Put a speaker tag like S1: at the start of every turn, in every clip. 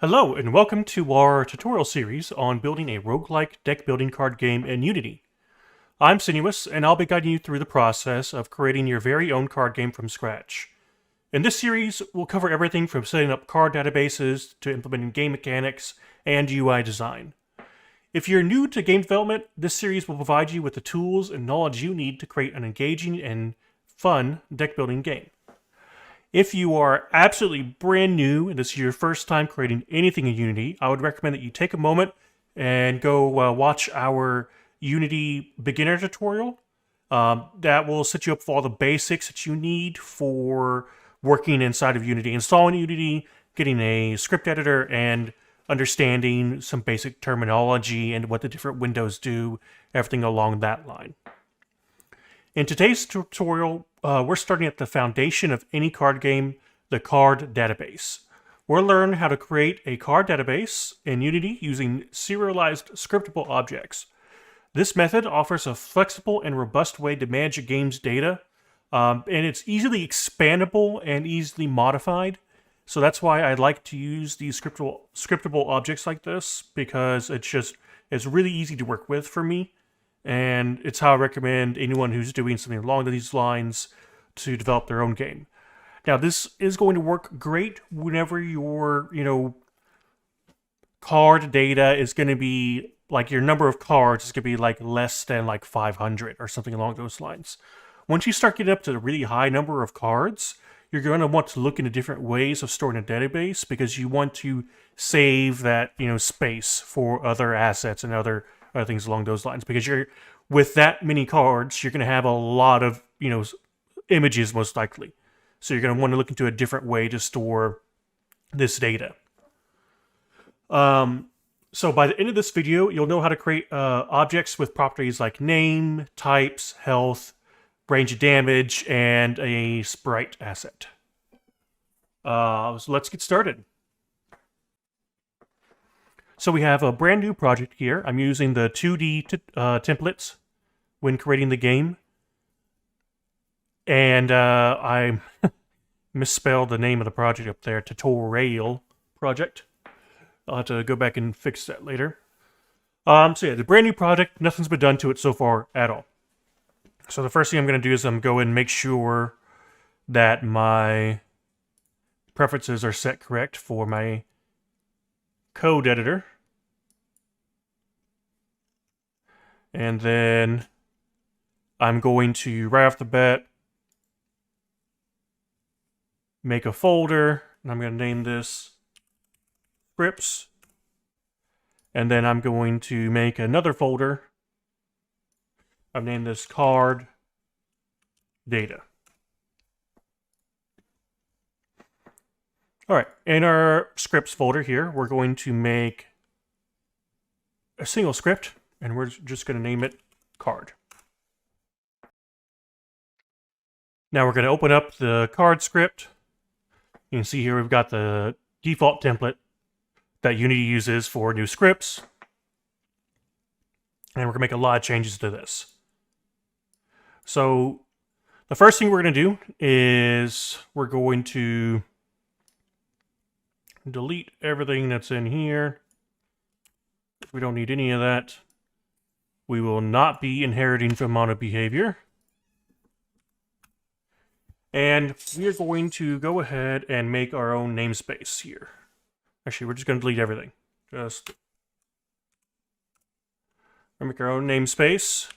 S1: Hello, and welcome to our tutorial series on building a roguelike deck building card game in Unity. I'm Sinuous, and I'll be guiding you through the process of creating your very own card game from scratch. In this series, we'll cover everything from setting up card databases to implementing game mechanics and UI design. If you're new to game development, this series will provide you with the tools and knowledge you need to create an engaging and fun deck building game. If you are absolutely brand new and this is your first time creating anything in Unity, I would recommend that you take a moment and go watch our Unity beginner tutorial. That will set you up for all the basics that you need for working inside of Unity, installing Unity, getting a script editor, and understanding some basic terminology and what the different windows do, everything along that line. In today's tutorial, we're starting at the foundation of any card game, the card database. We'll learn how to create a card database in Unity using serialized scriptable objects. This method offers a flexible and robust way to manage a game's data, and it's easily expandable and easily modified. So that's why I like to use these scriptable objects like this, because it's really easy to work with for me. And it's how I recommend anyone who's doing something along these lines to develop their own game. Now, this is going to work great whenever your, card data is going to be, like, your number of cards is going to be, like, less than, like, 500 or something along those lines. Once you start getting up to a really high number of cards, you're going to want to look into different ways of storing a database because you want to save that, space for other assets and other things along those lines, because with that many cards, you're going to have a lot of, images most likely. So you're going to want to look into a different way to store this data. So by the end of this video, you'll know how to create objects with properties like name, types, health, range of damage, and a sprite asset. So let's get started. So we have a brand new project here. I'm using the 2D templates when creating the game. And I misspelled the name of the project up there, tutorial project. I'll have to go back and fix that later. So yeah, the brand new project, nothing's been done to it so far at all. So the first thing I'm going to do is I'm going to make sure that my preferences are set correct for my code editor. And then I'm going to, right off the bat, make a folder, and I'm going to name this scripts. And then I'm going to make another folder. I've named this card data. All right, in our scripts folder here, we're going to make a single script, and we're just going to name it card. Now we're going to open up the card script. You can see here we've got the default template that Unity uses for new scripts. And we're going to make a lot of changes to this. So the first thing we're going to do is we're going to delete everything that's in here. We don't need any of that. We will not be inheriting from mono behavior. And we are going to go ahead and make our own namespace here. Actually, we're just going to delete everything. Just make our own namespace.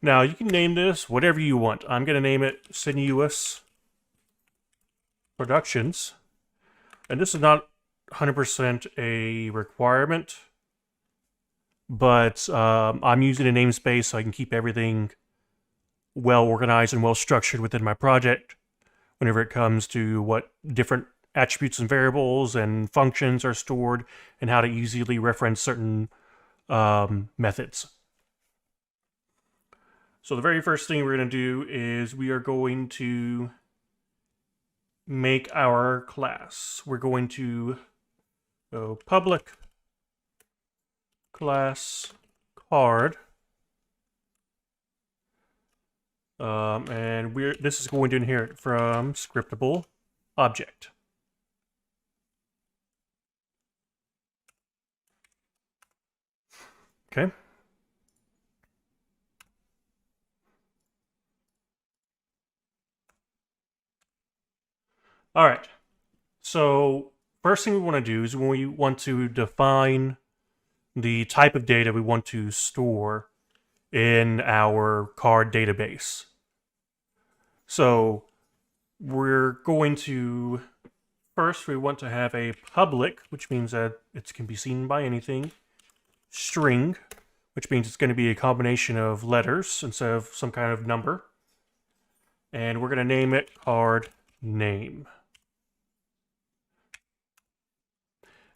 S1: Now, you can name this whatever you want. I'm going to name it Sinuous Productions. And this is not 100% a requirement, but I'm using a namespace so I can keep everything well organized and well structured within my project whenever it comes to what different attributes and variables and functions are stored and how to easily reference certain methods. So the very first thing we're going to do is we are going to make our class. We're going to go public class card. And this is going to inherit from scriptable object. Okay. All right. So first thing we want to do is we want to define the type of data we want to store in our card database. So we're going to first we want to have a public, which means that it can be seen by anything, string, which means it's going to be a combination of letters instead of some kind of number. And we're going to name it card name.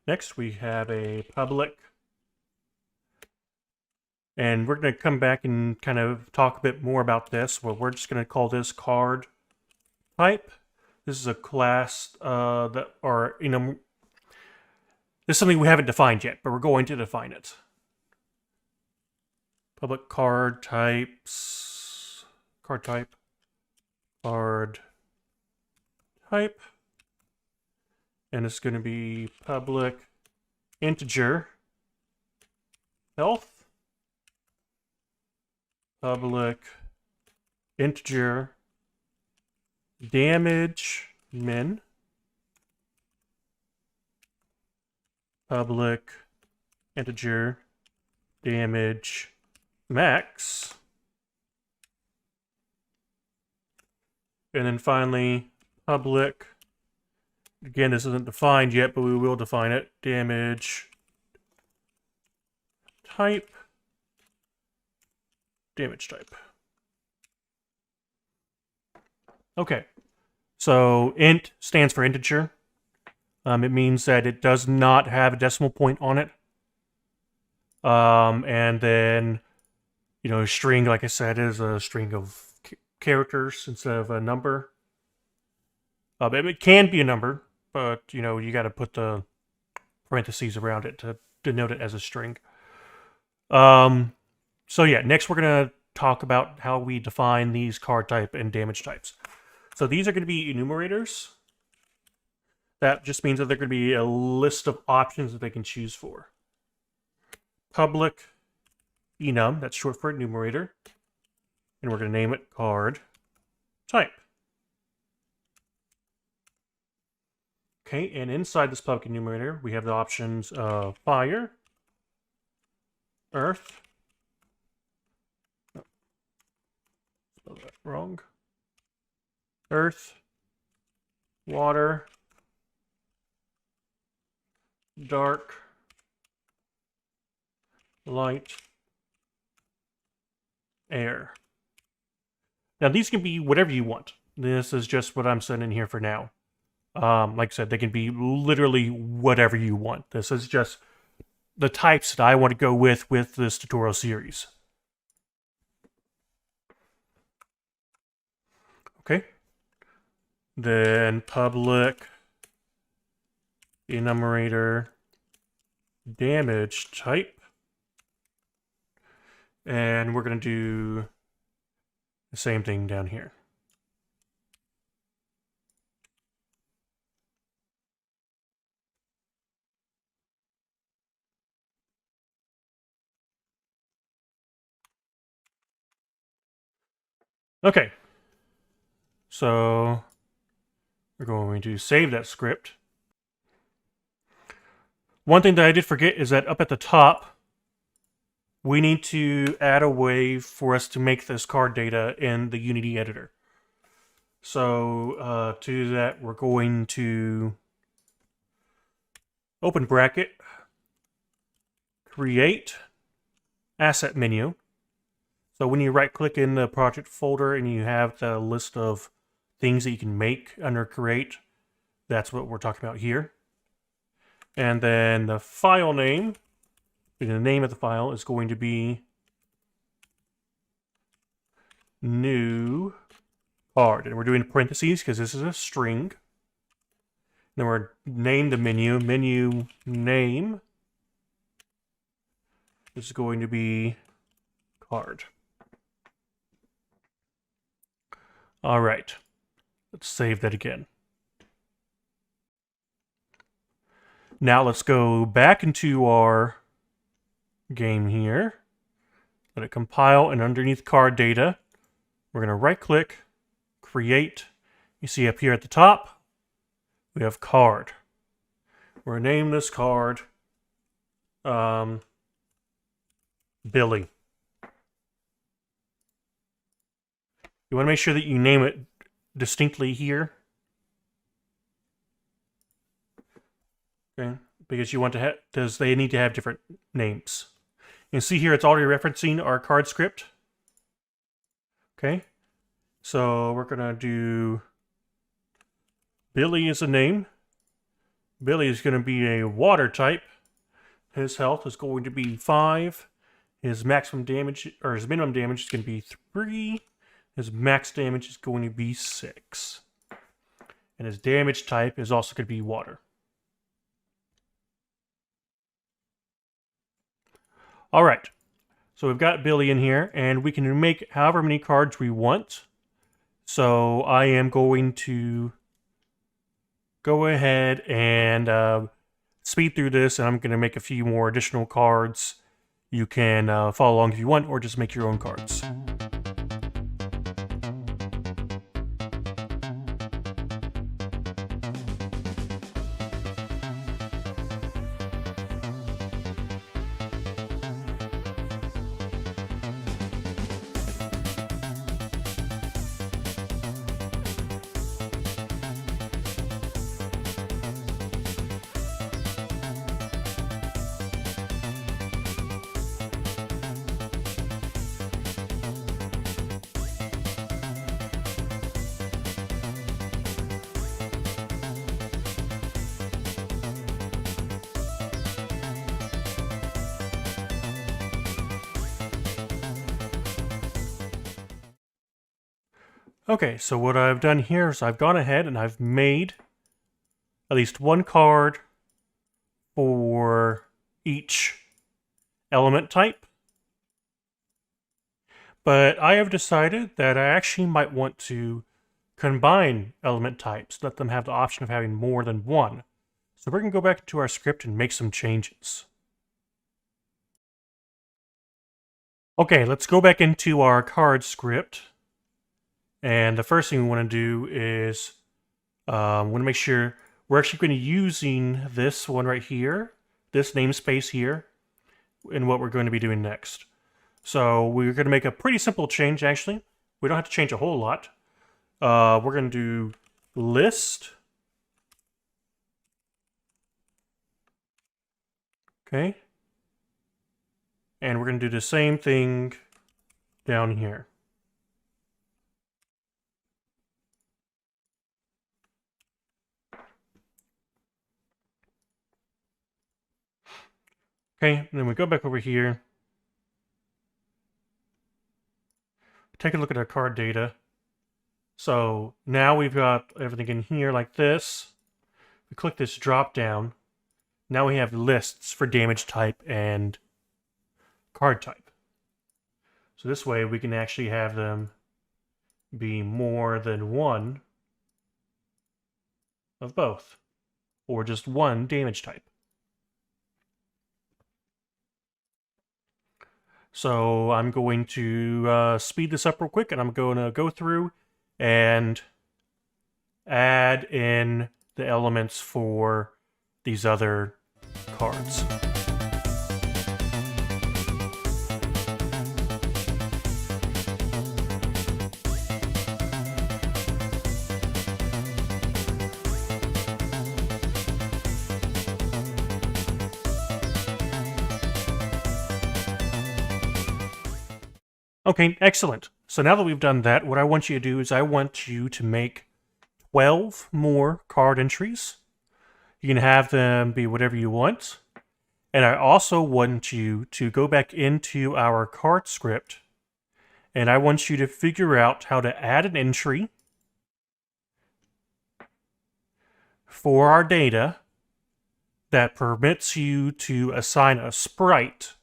S1: Next, we have a public. And we're going to come back and kind of talk a bit more about this. Well, we're just going to call this card type. This is a class this is something we haven't defined yet, but we're going to define it. Public card types, card type, card type. And it's going to be public integer health, public integer damage min, public integer damage max, and then finally public, again this isn't defined yet, but we will define it, damage type, damage type. Okay, so int stands for integer. It means that it does not have a decimal point on it. And then, string, like I said, is a string of characters instead of a number. It can be a number, but, you got to put the parentheses around it to denote it as a string. So yeah, next we're going to talk about how we define these card type and damage types. So these are going to be enumerators. That just means that they're going to be a list of options that they can choose for. Public enum, that's short for enumerator. And we're going to name it card type. Okay, and inside this public enumerator, we have the options of fire, earth, spell that wrong, earth, water, dark, light, air. Now these can be whatever you want. This is just what I'm setting in here for now. Like I said, they can be literally whatever you want. This is just the types that I want to go with this tutorial series. Okay. Then public enumerator damage type. And we're going to do the same thing down here. Okay. So we're going to save that script. One thing that I did forget is that up at the top, we need to add a way for us to make this card data in the Unity editor. So to do that, we're going to open bracket, create asset menu. So when you right click in the project folder and you have the list of things that you can make under create, that's what we're talking about here. And then the file name, the name of the file is going to be new card. And we're doing parentheses because this is a string. Then we're name the menu name is going to be card. All right, let's save that again. Now let's go back into our game here. Let it compile, and underneath card data, we're going to right-click, create. You see up here at the top, we have card. We're going to name this card Billy. You want to make sure that you name it distinctly here. Okay, because you want to have, because they need to have different names. You can see here it's already referencing our card script. Okay, so we're gonna do Billy as a name. Billy is going to be a water type. His health is going to be 5. His maximum damage, or his minimum damage, is going to be 3. His max damage is going to be 6. And his damage type is also going to be water. Alright, so we've got Billy in here, and we can make however many cards we want. So I am going to go ahead and speed through this, and I'm going to make a few more additional cards. You can follow along if you want, or just make your own cards. Okay, so what I've done here is I've gone ahead and I've made at least one card for each element type. But I have decided that I actually might want to combine element types, let them have the option of having more than one. So we're going to go back into our script and make some changes. Okay, let's go back into our card script. And the first thing we want to do is we want to make sure we're actually going to be using this one right here, this namespace here, in what we're going to be doing next. So we're going to make a pretty simple change, actually. We don't have to change a whole lot. We're going to do list. Okay. And we're going to do the same thing down here. Okay, and then we go back over here. Take a look at our card data. So now we've got everything in here like this. We click this drop down. Now we have lists for damage type and card type. So this way we can actually have them be more than one of both, or just one damage type. So I'm going to speed this up real quick, and I'm going to go through and add in the elements for these other cards. Okay, excellent. So now that we've done that, what I want you to do is I want you to make 12 more card entries. You can have them be whatever you want. And I also want you to go back into our card script, and I want you to figure out how to add an entry for our data that permits you to assign a sprite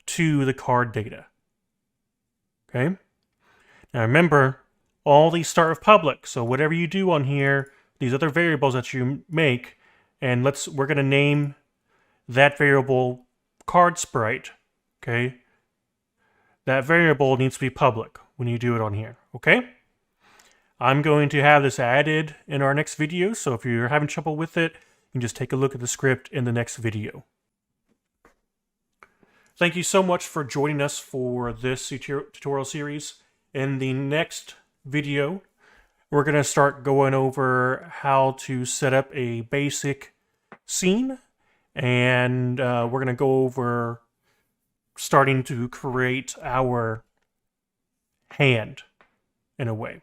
S1: to the card data. Okay? Now remember, all these start with public, so whatever you do on here, these other variables that you make, and we're going to name that variable card sprite, okay, that variable needs to be public when you do it on here, okay? I'm going to have this added in our next video, so if you're having trouble with it, you can just take a look at the script in the next video. Thank you so much for joining us for this tutorial series. In the next video, we're going to start going over how to set up a basic scene, and we're going to go over starting to create our hand in a way.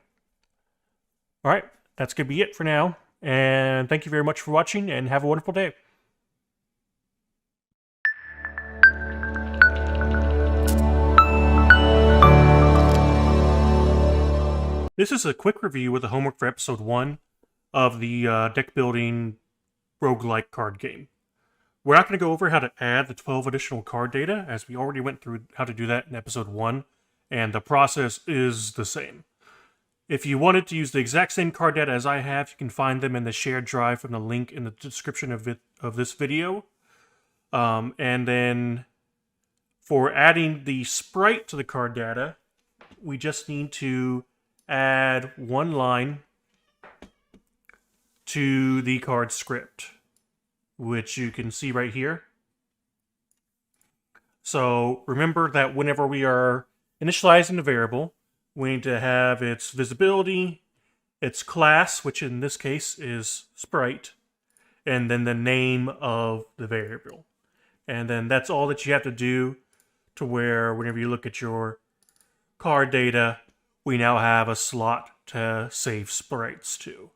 S1: All right, that's going to be it for now, and thank you very much for watching, and have a wonderful day. This is a quick review of the homework for episode 1 of the deck building roguelike card game. We're not going to go over how to add the 12 additional card data, as we already went through how to do that in episode 1, and the process is the same. If you wanted to use the exact same card data as I have, you can find them in the shared drive from the link in the description of this video. And then for adding the sprite to the card data, we just need to add one line to the card script, which you can see right here. So remember that whenever we are initializing a variable, we need to have its visibility, its class, which in this case is sprite, and then the name of the variable. And then that's all that you have to do, to where whenever you look at your card data, we now have a slot to save sprites to.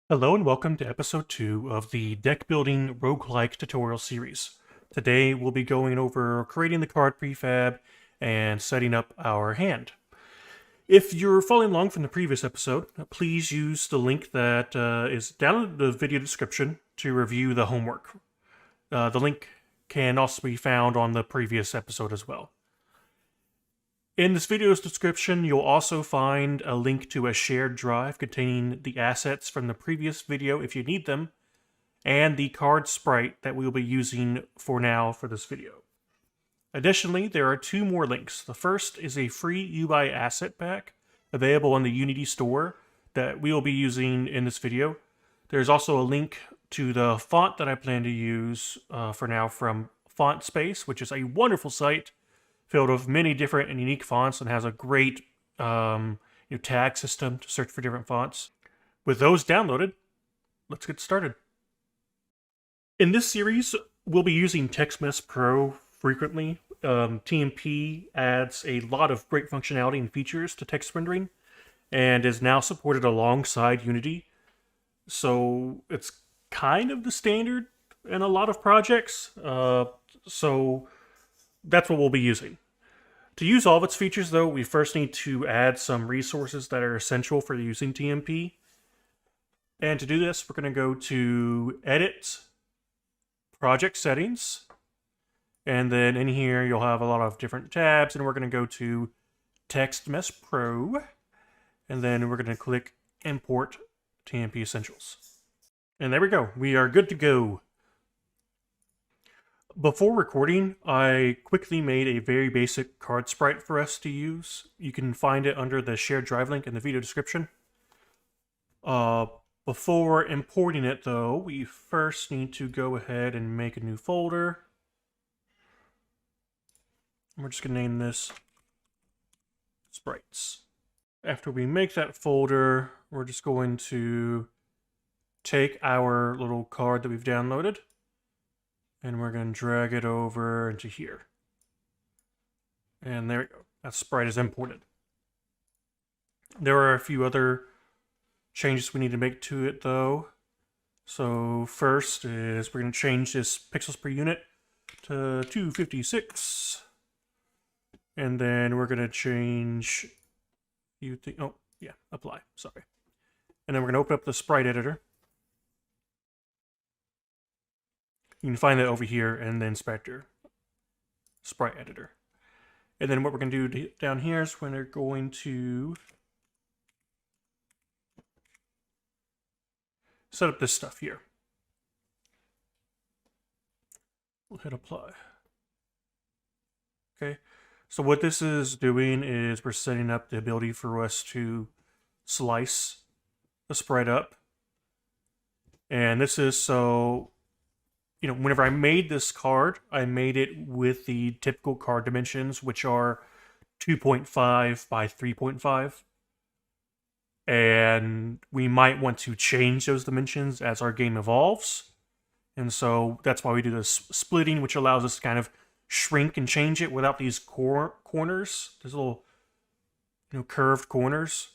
S1: Hello and welcome to episode 2 of the Deck Building Roguelike tutorial series. Today we'll be going over creating the card prefab and setting up our hand. If you're following along from the previous episode, please use the link that is down in the video description to review the homework. The link can also be found on the previous episode as well. In this video's description, you'll also find a link to a shared drive containing the assets from the previous video if you need them, and the card sprite that we'll be using for now for this video. Additionally, there are 2 more links. The first is a free UI asset pack available on the Unity store that we will be using in this video. There's also a link to the font that I plan to use for now from Font Space, which is a wonderful site filled with many different and unique fonts and has a great tag system to search for different fonts. With those downloaded, let's get started. In this series, we'll be using TextMesh Pro frequently. TMP adds a lot of great functionality and features to text rendering and is now supported alongside Unity. So it's kind of the standard in a lot of projects. So that's what we'll be using. To use all of its features, though, we first need to add some resources that are essential for using TMP. And to do this, we're going to go to Edit, Project Settings, and then in here you'll have a lot of different tabs, and we're going to go to TextMesh Pro, and then we're going to click Import TMP Essentials. And there we go. We are good to go. Before recording, I quickly made a very basic card sprite for us to use. You can find it under the shared drive link in the video description. Before importing it, though, we first need to go ahead and make a new folder. We're just going to name this Sprites. After we make that folder, we're just going to take our little card that we've downloaded, and we're going to drag it over into here. And there we go. That sprite is imported. There are a few other changes we need to make to it, though. So first is we're going to change this pixels per unit to 256. And then we're going to change apply. Sorry. And then we're going to open up the sprite editor. You can find that over here in the inspector, sprite editor. And then what we're going to do down here is we're going to set up this stuff here. We'll hit apply. Okay, so what this is doing is we're setting up the ability for us to slice the sprite up. And this is so, whenever I made this card, I made it with the typical card dimensions, which are 2.5 by 3.5. And we might want to change those dimensions as our game evolves. And so that's why we do this splitting, which allows us to kind of shrink and change it without these corners, these little curved corners,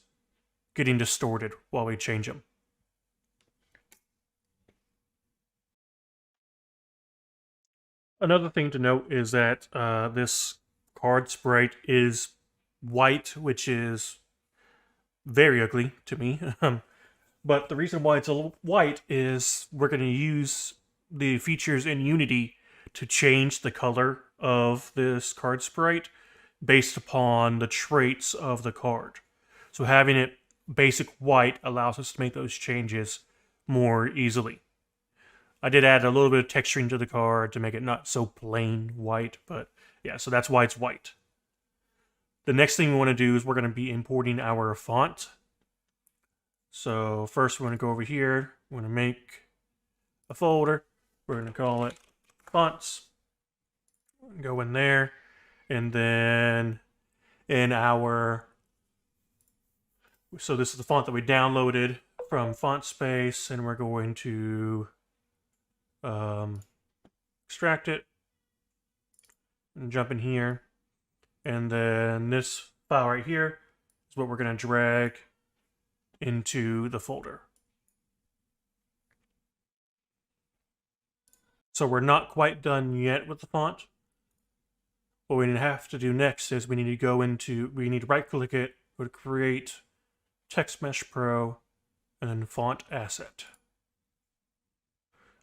S1: getting distorted while we change them. Another thing to note is that this card sprite is white, which is very ugly to me. But the reason why it's a little white is we're going to use the features in Unity to change the color of this card sprite based upon the traits of the card. So having it basic white allows us to make those changes more easily. I did add a little bit of texturing to the card to make it not so plain white, but yeah, so that's why it's white. The next thing we want to do is we're going to be importing our font. So first we're going to go over here, we're going to make a folder, we're going to call it fonts, go in there, and then in our, so this is the font that we downloaded from Font Space, and we're going to extract it and jump in here, and then this file right here is what we're going to drag into the folder. So we're not quite done yet with the font. What we have to do next is we need to right click it, go to create Text Mesh Pro, and then font asset.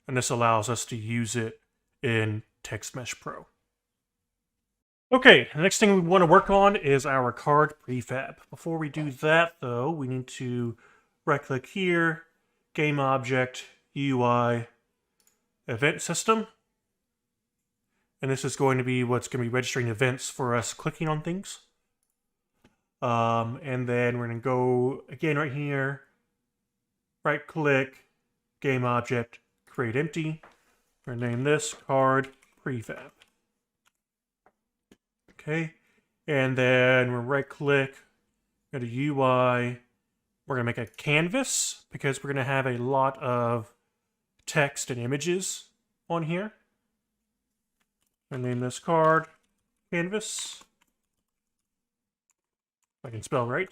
S1: And this allows us to use it in Text Mesh Pro. Okay, the next thing we want to work on is our card prefab. Before we do that, though, we need to right-click here, Game Object, UI, Event System. And this is going to be what's going to be registering events for us clicking on things. And then we're going to go, again, right here, right-click, Game Object, Create Empty. We're going to name this Card Prefab. Okay, and then we're right-click, go to UI. We're going to make a canvas because we're going to have a lot of text and images on here. I'm going to name this card canvas. If I can spell right.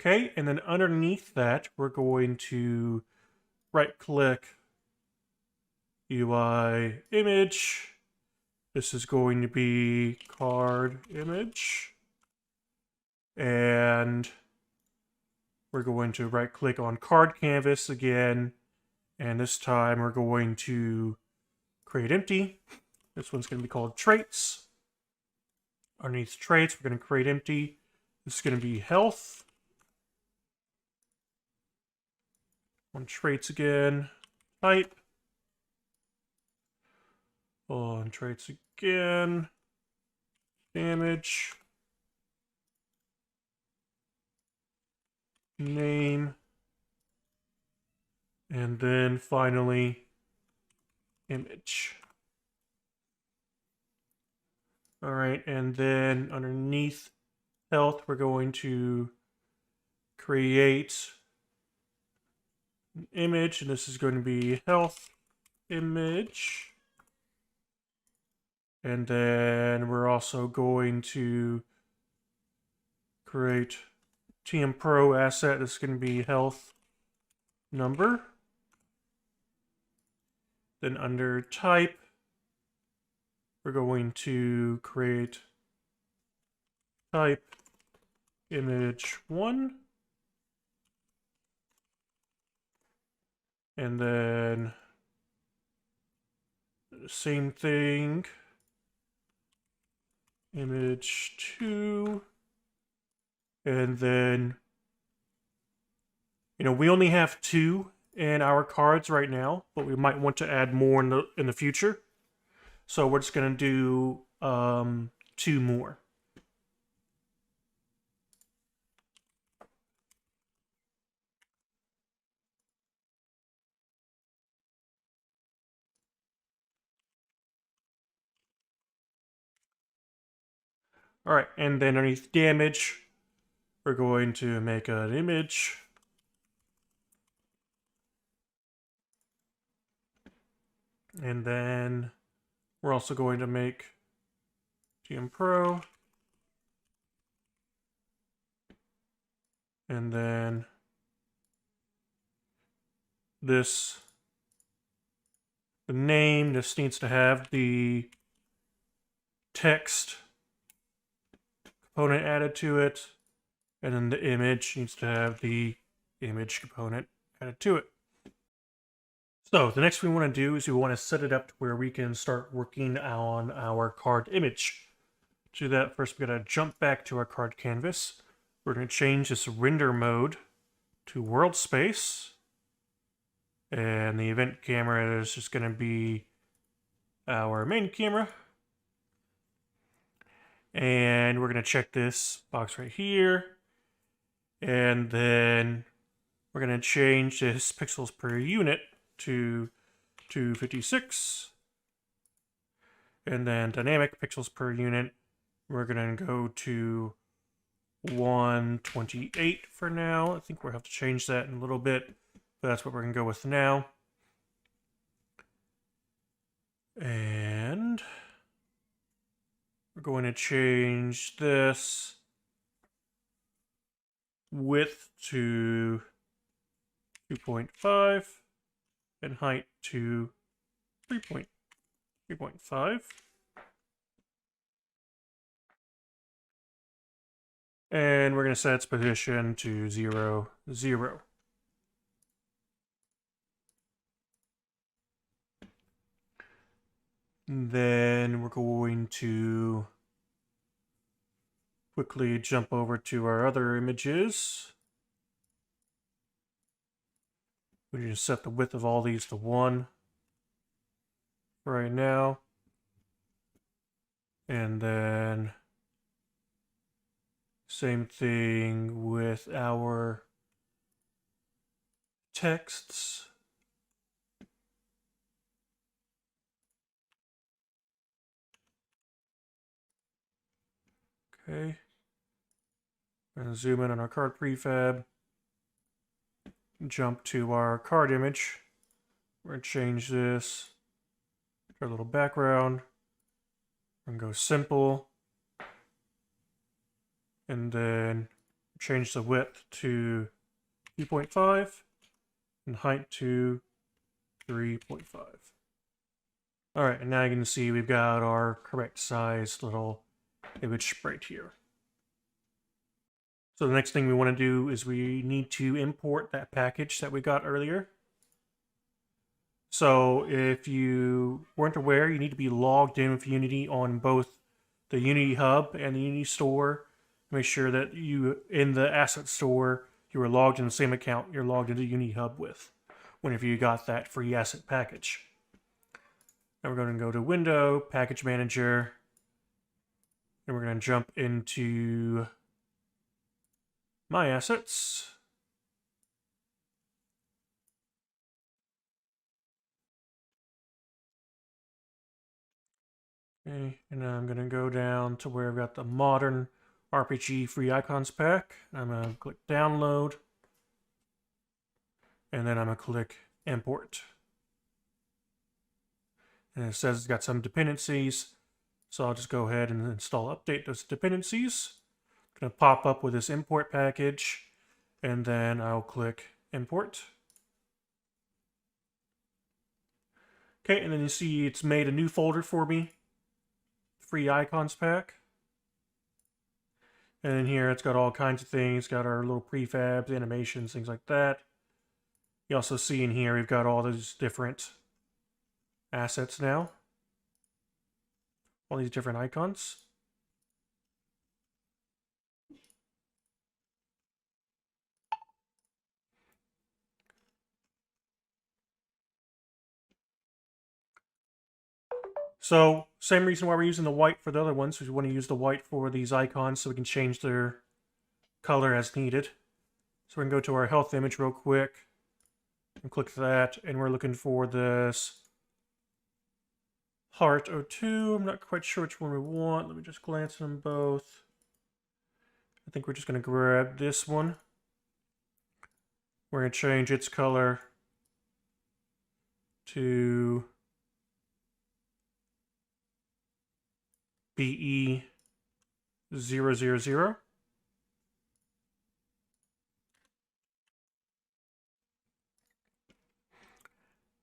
S1: Okay, and then underneath that, we're going to right-click UI image. This is going to be card image. And we're going to right-click on card canvas again. And this time we're going to create empty. This one's going to be called traits. Underneath traits, we're going to create empty. This is going to be health. On traits again, type. On traits again, damage, name, and then finally image. All right, and then underneath health, we're going to create an image, and this is going to be health image. And then we're also going to create TM Pro asset. This is going to be health number. Then under type, we're going to create type image 1. And then the same thing. Image 2, and then We only have 2 in our cards right now, but we might want to add more in the future. So we're just going to do 2 more. All right, and then underneath damage, we're going to make an image. And then we're also going to make GM Pro. And then this, the name, this needs to have the text component added to it. And then the image needs to have the image component added to it. So the next thing we want to do is we want to set it up to where we can start working on our card image. To do that, first we're going to jump back to our card canvas. We're going to change this render mode to world space. And the event camera is just going to be our main camera. And we're going to check this box right here. And then we're going to change this pixels per unit to 256. And then dynamic pixels per unit, we're going to go to 128 for now. I think we'll have to change that in a little bit, but that's what we're going to go with now. And we're going to change this width to 2.5 and height to 3.5. And we're going to set its position to 0, 0. And then we're going to quickly jump over to our other images. We need to set the width of all these to 1 right now. And then same thing with our texts. Okay. We're going to zoom in on our card prefab. Jump to our card image. We're going to change this to our little background. We're going to go simple. And then change the width to 2.5 and height to 3.5. All right, and now you can see we've got our correct size little image sprite here. So the next thing we want to do is we need to import that package that we got earlier. So if you weren't aware, you need to be logged in with Unity on both the Unity Hub and the Unity Store. Make sure that you, in the asset store, you are logged in the same account you're logged into Unity Hub with whenever you got that free asset package. Now we're going to go to Window, Package Manager, and we're going to jump into My Assets. Okay, and now I'm going to go down to where I've got the Modern RPG Free Icons Pack. I'm going to click Download, and then I'm going to click Import. And it says it's got some dependencies, so I'll just go ahead and install update those dependencies. It's going to pop up with this import package, and then I'll click Import. Okay, and then you see it's made a new folder for me, Free Icons Pack. And in here, it's got all kinds of things. It's got our little prefabs, animations, things like that. You also see in here, we've got all those different assets now. All these different icons. So, same reason why we're using the white for the other ones. We want to use the white for these icons so we can change their color as needed. So we can go to our health image real quick and click that, and we're looking for this Heart O2. I'm not quite sure which one we want. Let me just glance at them both. I think we're just going to grab this one. We're going to change its color to BE000.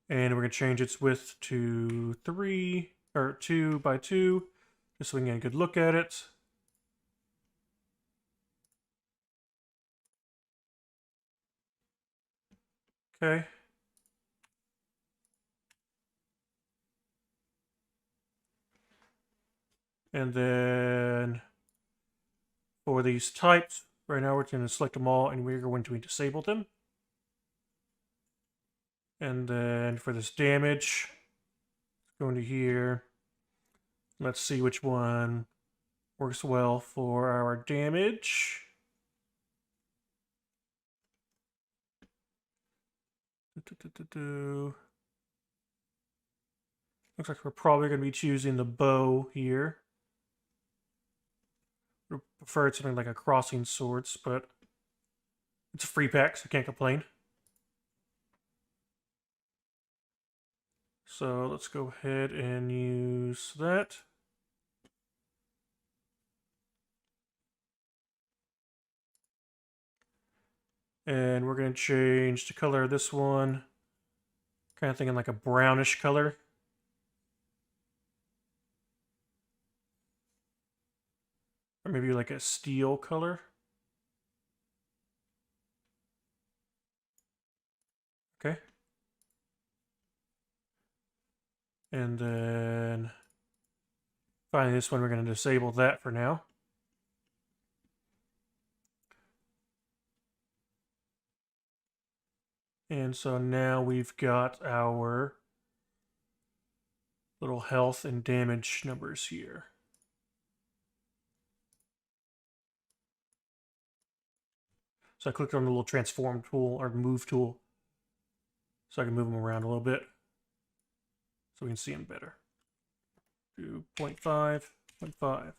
S1: And we're going to change its width to 2 by 2, just so we can get a good look at it. Okay. And then for these types, right now we're going to select them all and we're going to disable them. And then for this damage, go into here. Let's see which one works well for our damage. Looks like we're probably going to be choosing the bow here. I prefer something like a crossing swords, but it's a free pack, so I can't complain. So let's go ahead and use that. And we're going to change the color of this one. Kind of thinking like a brownish color. Or maybe like a steel color. Okay. And then finally this one, we're going to disable that for now. And so now we've got our little health and damage numbers here. So I clicked on the little transform tool or move tool so I can move them around a little bit so we can see them better. Do 0.5, 0.5.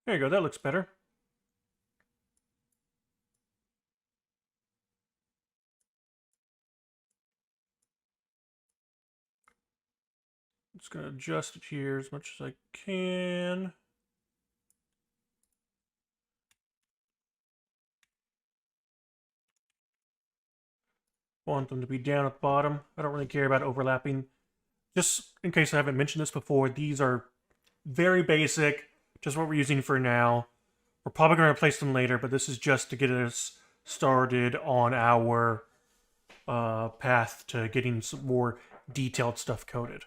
S1: There you go, that looks better. I'm just going to adjust it here as much as I can. Want them to be down at the bottom. I don't really care about overlapping. Just in case I haven't mentioned this before, these are very basic, just what we're using for now. We're probably going to replace them later, but this is just to get us started on our path to getting some more detailed stuff coded.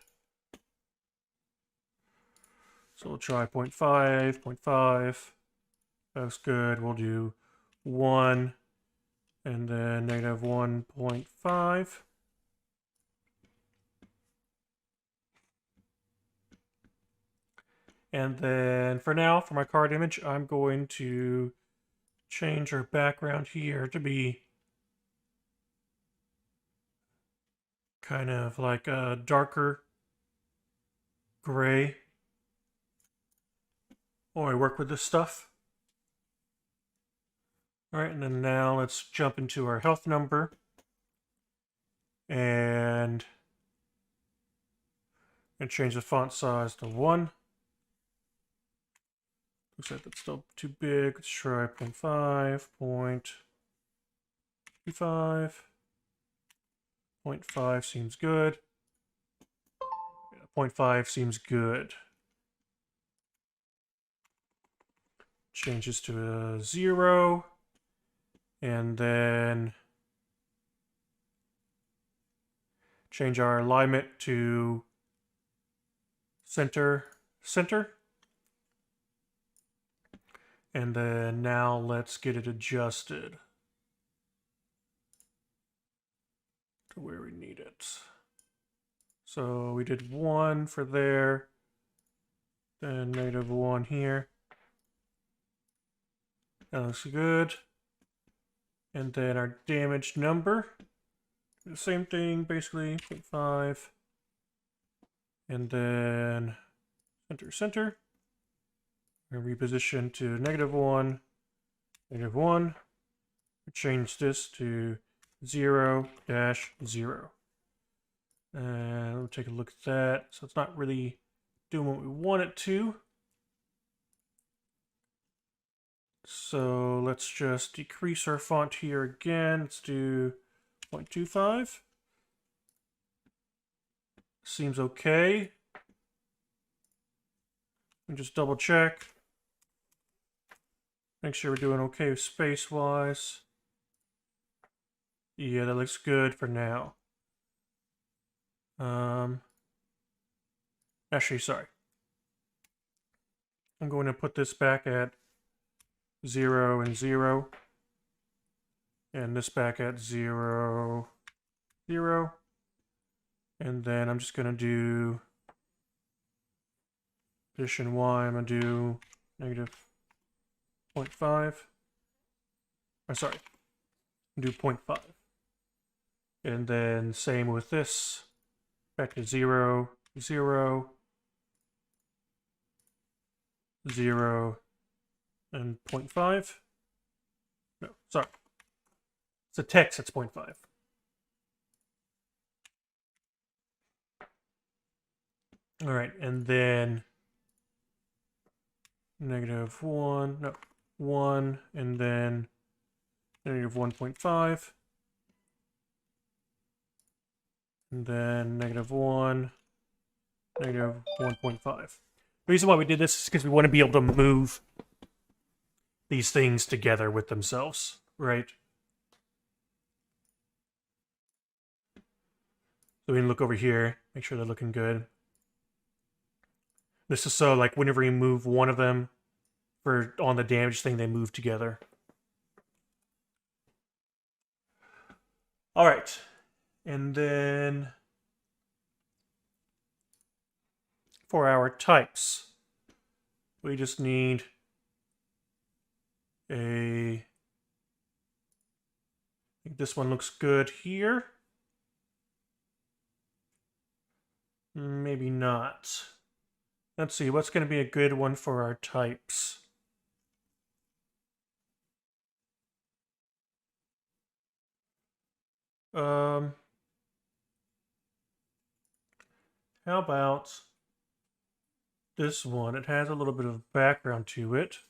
S1: So we'll try 0.5, 0.5. That's good. We'll do 1, and then negative 1.5. And then for now, for my card image, I'm going to change our background here to be kind of like a darker gray while I work with this stuff. All right, and then now let's jump into our health number. And change the font size to 1. Looks like that's still too big. Let's try 0.5, 0.25. 0.5 seems good. Yeah, 0.5 seems good. Change this to a 0. And then change our alignment to center. And then now let's get it adjusted to where we need it. So we did 1 for there, then -1 here. That looks good. And then our damage number, the same thing, basically, 0.5. And then center. And reposition to -1, -1. Change this to 0, -0. And we'll take a look at that. So it's not really doing what we want it to. So let's just decrease our font here again. Let's do 0.25. Seems okay. And just double check. Make sure we're doing okay space-wise. Yeah, that looks good for now. Actually, sorry. I'm going to put this back at 0 and 0. And this back at 0, 0. And then I'm just going to do position Y. I'm going to do -0.5. I'm sorry. Do 0.5. And then same with this. Back to 0, 0, 0, and 0.5. No, sorry. It's a text that's 0.5. All right, and then -1, no, 1, and then -1.5. And then -1, -1.5. The reason why we did this is because we want to be able to move these things together with themselves, right? So we can look over here, make sure they're looking good. This is so like whenever you move one of them on the damage thing, they move together. All right. And then for our types, we just need I think this one looks good here. Maybe not. Let's see, what's going to be a good one for our types? How about this one? It has a little bit of background to it.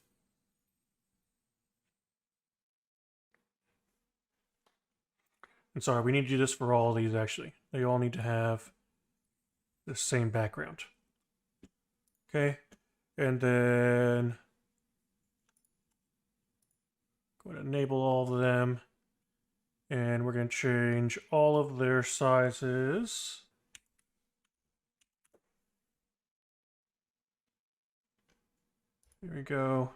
S1: And sorry, we need to do this for all of these, actually. They all need to have the same background. Okay, and then going to enable all of them. And we're going to change all of their sizes. There we go.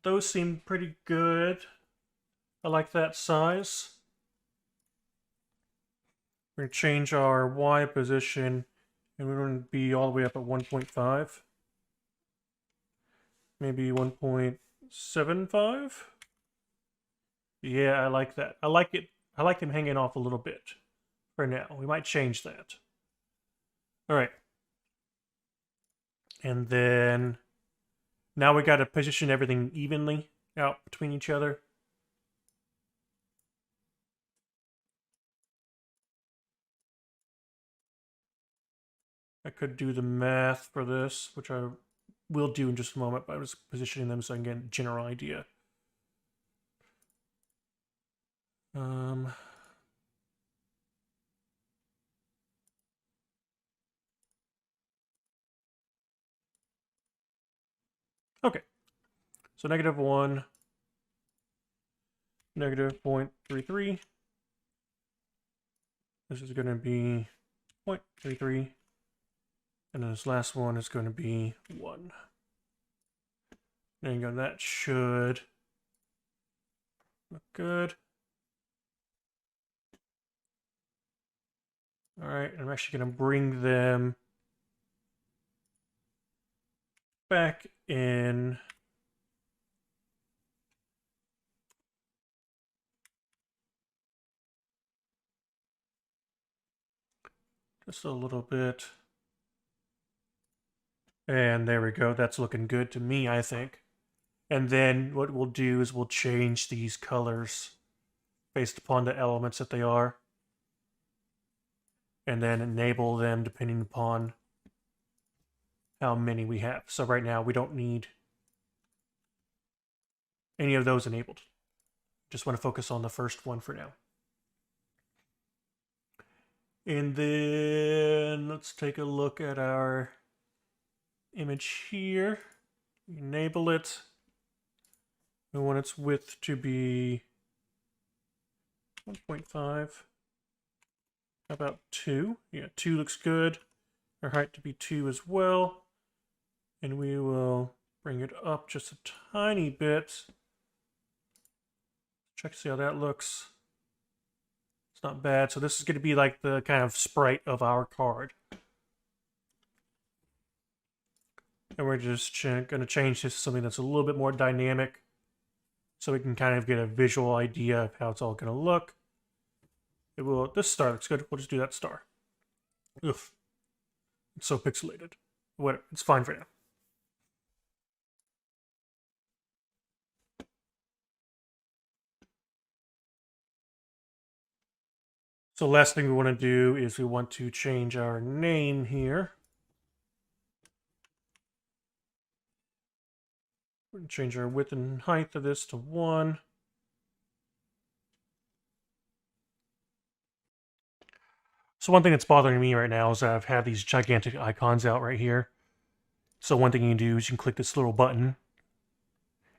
S1: Those seem pretty good. I like that size. We're going to change our Y position, and we're going to be all the way up at 1.5. Maybe 1.75. Yeah, I like that. I like it. I like them hanging off a little bit for now. We might change that. All right. And then now we got to position everything evenly out between each other. I could do the math for this, which I will do in just a moment, but I'm just positioning them so I can get a general idea. Okay. So -1, -0.33. This is going to be 0.33. And then this last one is going to be 1. There you go. That should look good. All right, I'm actually going to bring them back in. Just a little bit. And there we go. That's looking good to me, I think. And then what we'll do is we'll change these colors based upon the elements that they are. And then enable them depending upon how many we have. So right now we don't need any of those enabled. Just want to focus on the first one for now. And then let's take a look at our image here. Enable it. We want its width to be 1.5. How about 2? Yeah, 2 looks good. Our height to be 2 as well. And we will bring it up just a tiny bit. Check to see how that looks. It's not bad. So this is going to be like the kind of sprite of our card. And we're just going to change this to something that's a little bit more dynamic so we can kind of get a visual idea of how it's all going to look. It will. This star looks good. We'll just do that star. Oof. It's so pixelated. Whatever. It's fine for now. So last thing we want to do is we want to change our name here. We're going to change our width and height of this to 1. So one thing that's bothering me right now is that I've had these gigantic icons out right here. So one thing you can do is you can click this little button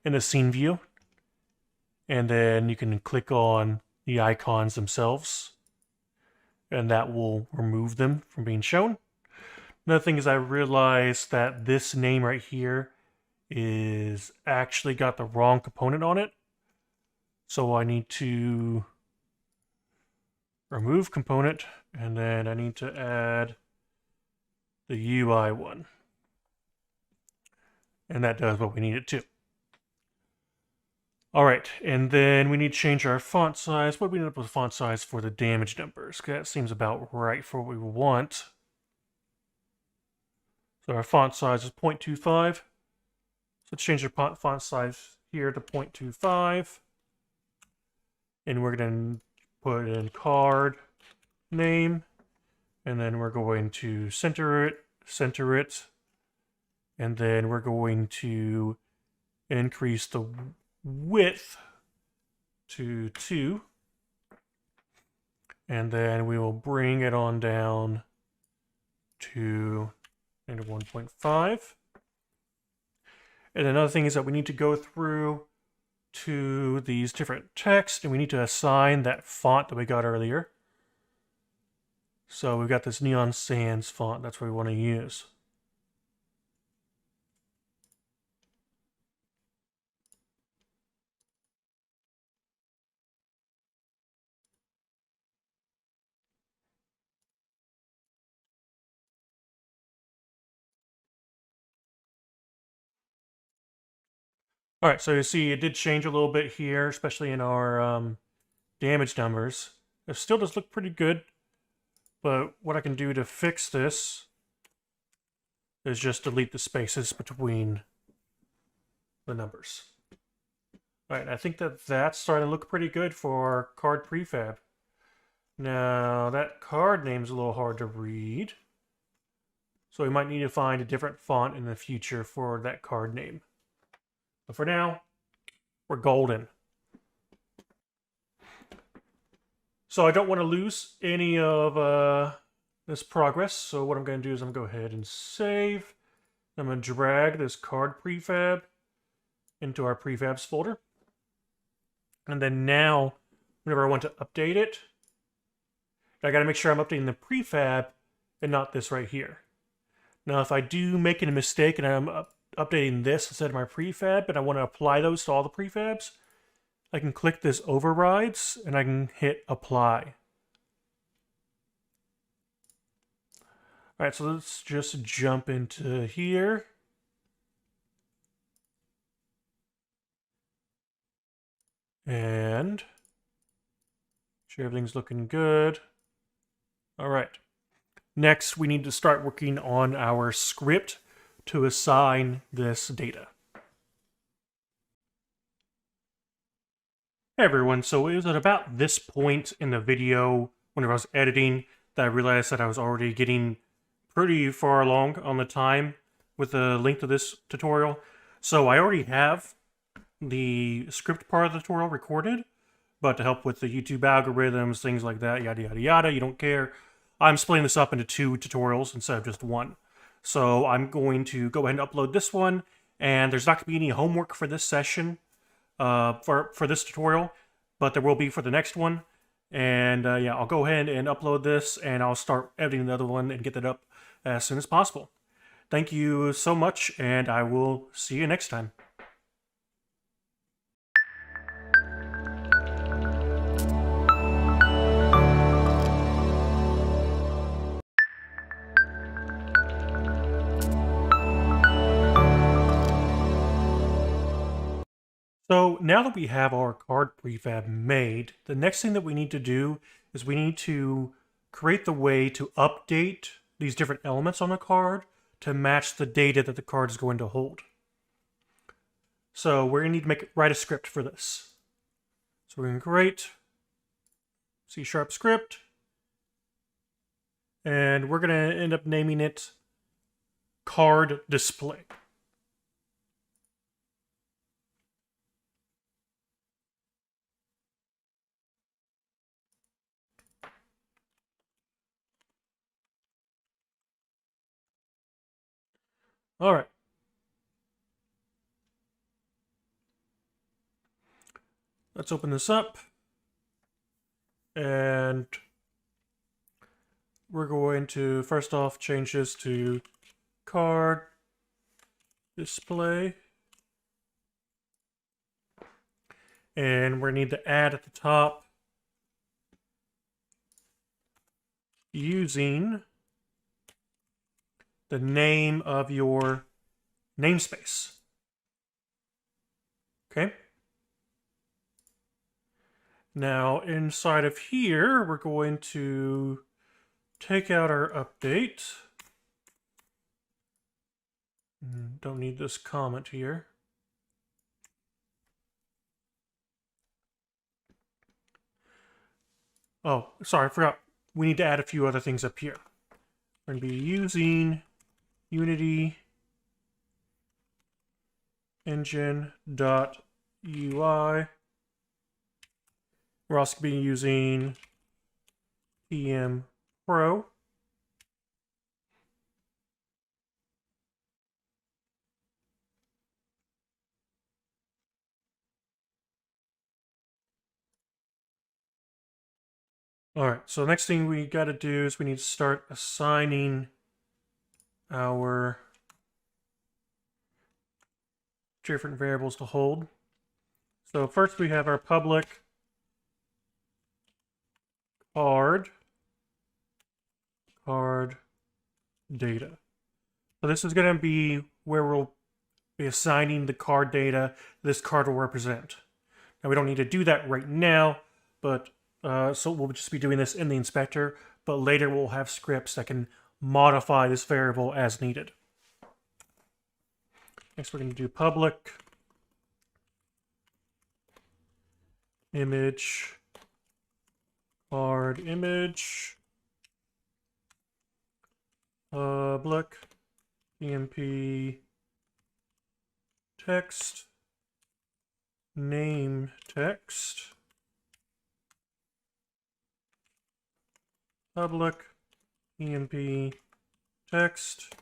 S1: in the scene view. And then you can click on the icons themselves. And that will remove them from being shown. Another thing is I realized that this name right here is actually got the wrong component on it. So I need to remove component, and then I need to add the UI one. And that does what we need it to. All right, and then we need to change our font size. What do we need with font size for the damage numbers? That seems about right for what we want. So our font size is 0.25. So let's change our font size here to 0.25. And we're going to put in card name. And then we're going to center it. And then we're going to increase the width to 2. And then we will bring it on down to -1.5. And another thing is that we need to go through to these different texts and we need to assign that font that we got earlier. So we've got this Neon Sans font. That's what we want to use. All right, so you see it did change a little bit here, especially in our damage numbers. It still does look pretty good, but what I can do to fix this is just delete the spaces between the numbers. All right, I think that that's starting to look pretty good for card prefab. Now, that card name's a little hard to read, so we might need to find a different font in the future for that card name. But for now, we're golden. So I don't want to lose any of this progress. So what I'm going to do is I'm going to go ahead and save. I'm going to drag this card prefab into our prefabs folder. And then now, whenever I want to update it, I got to make sure I'm updating the prefab and not this right here. Now, if I do make a mistake and I'm updating this instead of my prefab, and I want to apply those to all the prefabs, I can click this overrides and I can hit apply. All right, so let's just jump into here. And sure everything's looking good. All right. Next, we need to start working on our script to assign this data. Hey everyone, so it was at about this point in the video, whenever I was editing, that I realized that I was already getting pretty far along on the time with the length of this tutorial. So I already have the script part of the tutorial recorded, but to help with the YouTube algorithms, things like that, yada yada yada, you don't care, I'm splitting this up into 2 tutorials instead of just 1. So I'm going to go ahead and upload this one, and there's not going to be any homework for this session, for this tutorial, but there will be for the next one. And yeah, I'll go ahead and upload this, and I'll start editing the other one and get that up as soon as possible. Thank you so much, and I will see you next time. So now that we have our card prefab made, the next thing that we need to do is we need to create the way to update these different elements on the card to match the data that the card is going to hold. So we're going to need to write a script for this. So we're going to create C# script, and we're going to end up naming it card display. All right. Let's open this up. And we're going to, first off, change this to card display. And we're going to need to add at the top using the name of your namespace. Okay. Now, inside of here, we're going to take out our update. Don't need this comment here. Oh, sorry, I forgot. We need to add a few other things up here. We're going to be using Unity engine.ui. We're also going to be using PM Pro. All right, so the next thing we got to do is we need to start assigning our different variables to hold. So first we have our public card data. So this is going to be where we'll be assigning the card data this card will represent. Now we don't need to do that right now, but so we'll just be doing this in the inspector, but later we'll have scripts that can modify this variable as needed. Next we're going to do public image card image public emp text name text public emp text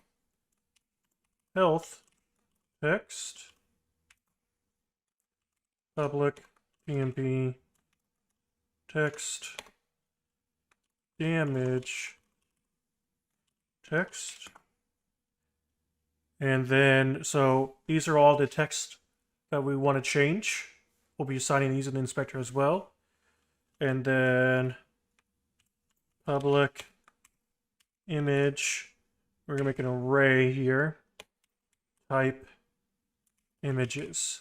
S1: health text public emp text damage text. And then, so these are all the text that we want to change. We'll be assigning these in the inspector as well. And then public image We're going to make an array here. Type images.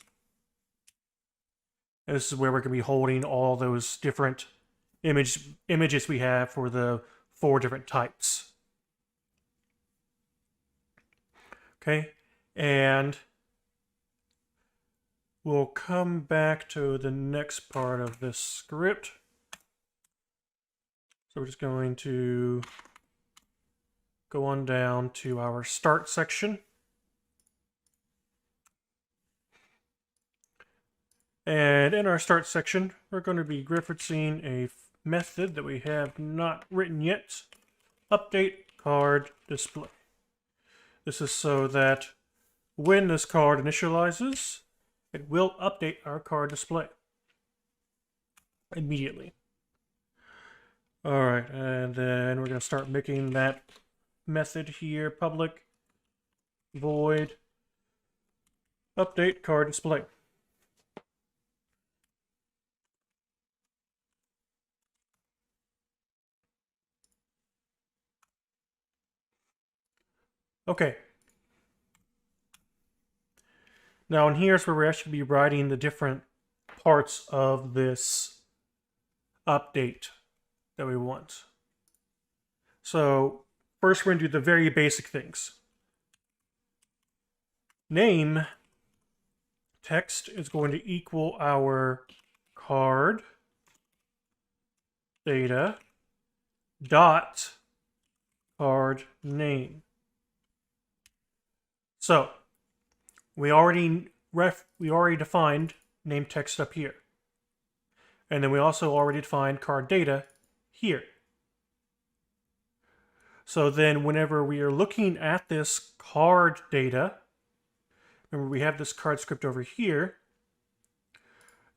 S1: And this is where we're going to be holding all those different images we have for the 4 different types. Okay, and we'll come back to the next part of this script. So we're just going to go on down to our start section. And in our start section, we're going to be referencing a method that we have not written yet. Update card display. This is so that when this card initializes, it will update our card display immediately. All right, and then we're going to start making that method here public void update card display. Okay. Now, and here's where we're actually be writing the different parts of this update that we want. So, first we're going to do the very basic things. Name text is going to equal our card data dot card name. So, we already defined name text up here. And then we also already defined card data here. So then whenever we are looking at this card data, remember we have this card script over here,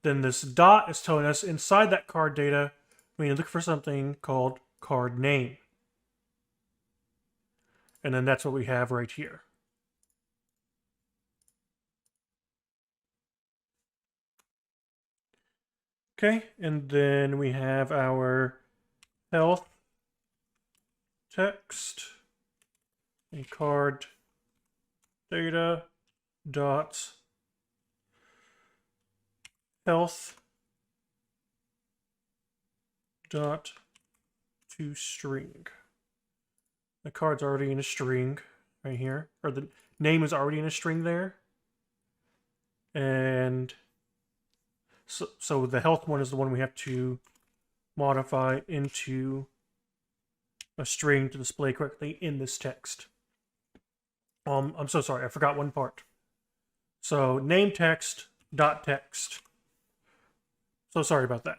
S1: then this dot is telling us inside that card data, we need to look for something called card name. And then that's what we have right here. Okay, and then we have our health text, a card data dot health dot toString. The card's already in a string right here, or the name is already in a string there. And so the health one is the one we have to modify into a string to display correctly in this text. I'm so sorry, I forgot one part. So name text dot text. So sorry about that.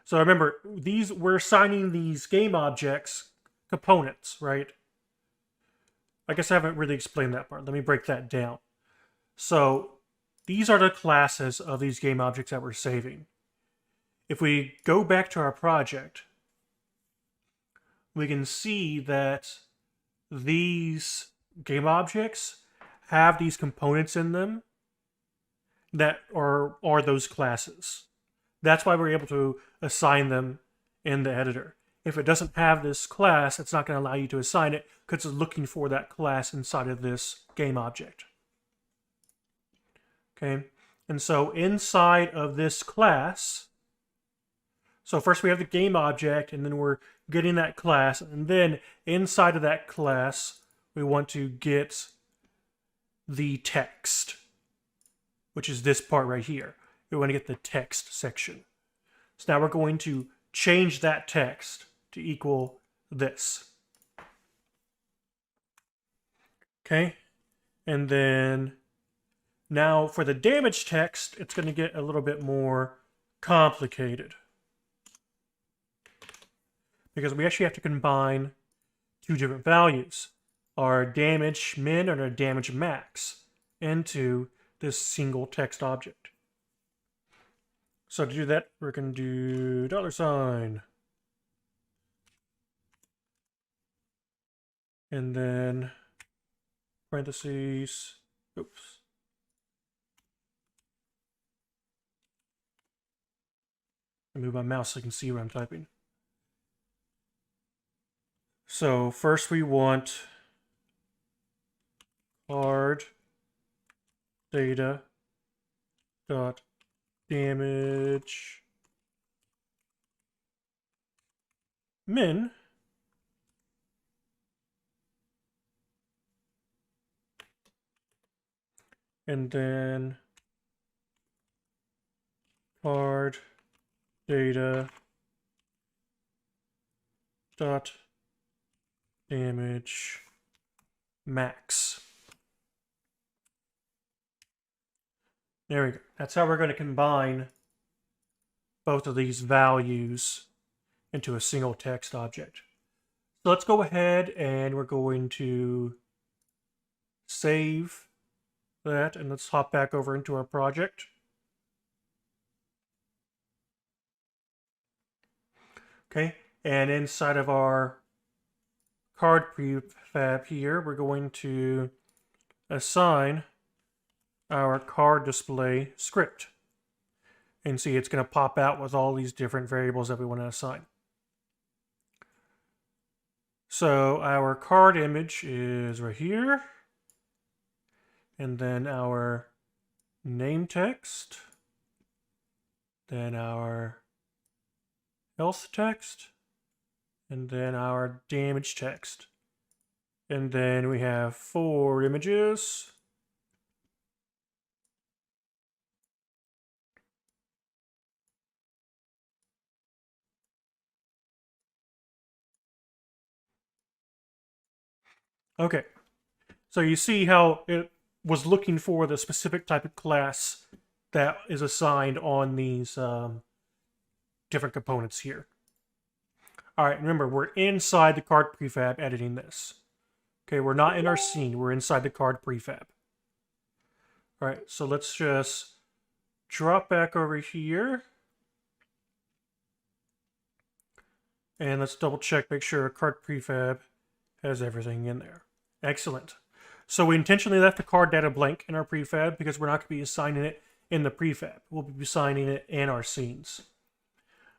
S1: So remember, we're assigning these game objects components, right? I guess I haven't really explained that part. Let me break that down. So these are the classes of these game objects that we're saving. If we go back to our project, we can see that these game objects have these components in them that are those classes. That's why we're able to assign them in the editor. If it doesn't have this class, it's not going to allow you to assign it because it's looking for that class inside of this game object. Okay, and so inside of this class, so first we have the game object, and then we're getting that class, and then inside of that class, we want to get the text, which is this part right here. We want to get the text section. So now we're going to change that text to equal this. Okay, and then now for the damage text, it's going to get a little bit more complicated, because we actually have to combine 2 different values, our damage min and our damage max, into this single text object. So to do that, we're going to do $, and then parentheses, oops. I move my mouse so I can see what I'm typing. So first we want card data dot damage min, and then card data dot damage max. There we go. That's how we're going to combine both of these values into a single text object. So let's go ahead and we're going to save that, and let's hop back over into our project. Okay, and inside of our card prefab here, we're going to assign our card display script. And see, it's going to pop out with all these different variables that we want to assign. So our card image is right here. And then our name text. Then our health text. And then our damage text. And then we have 4 images. Okay, so you see how it was looking for the specific type of class that is assigned on these different components here. All right, remember, we're inside the card prefab editing this. Okay, we're not in our scene, we're inside the card prefab. All right, so let's just drop back over here. And let's double check, make sure card prefab has everything in there. Excellent. So we intentionally left the card data blank in our prefab because we're not going to be assigning it in the prefab. We'll be assigning it in our scenes.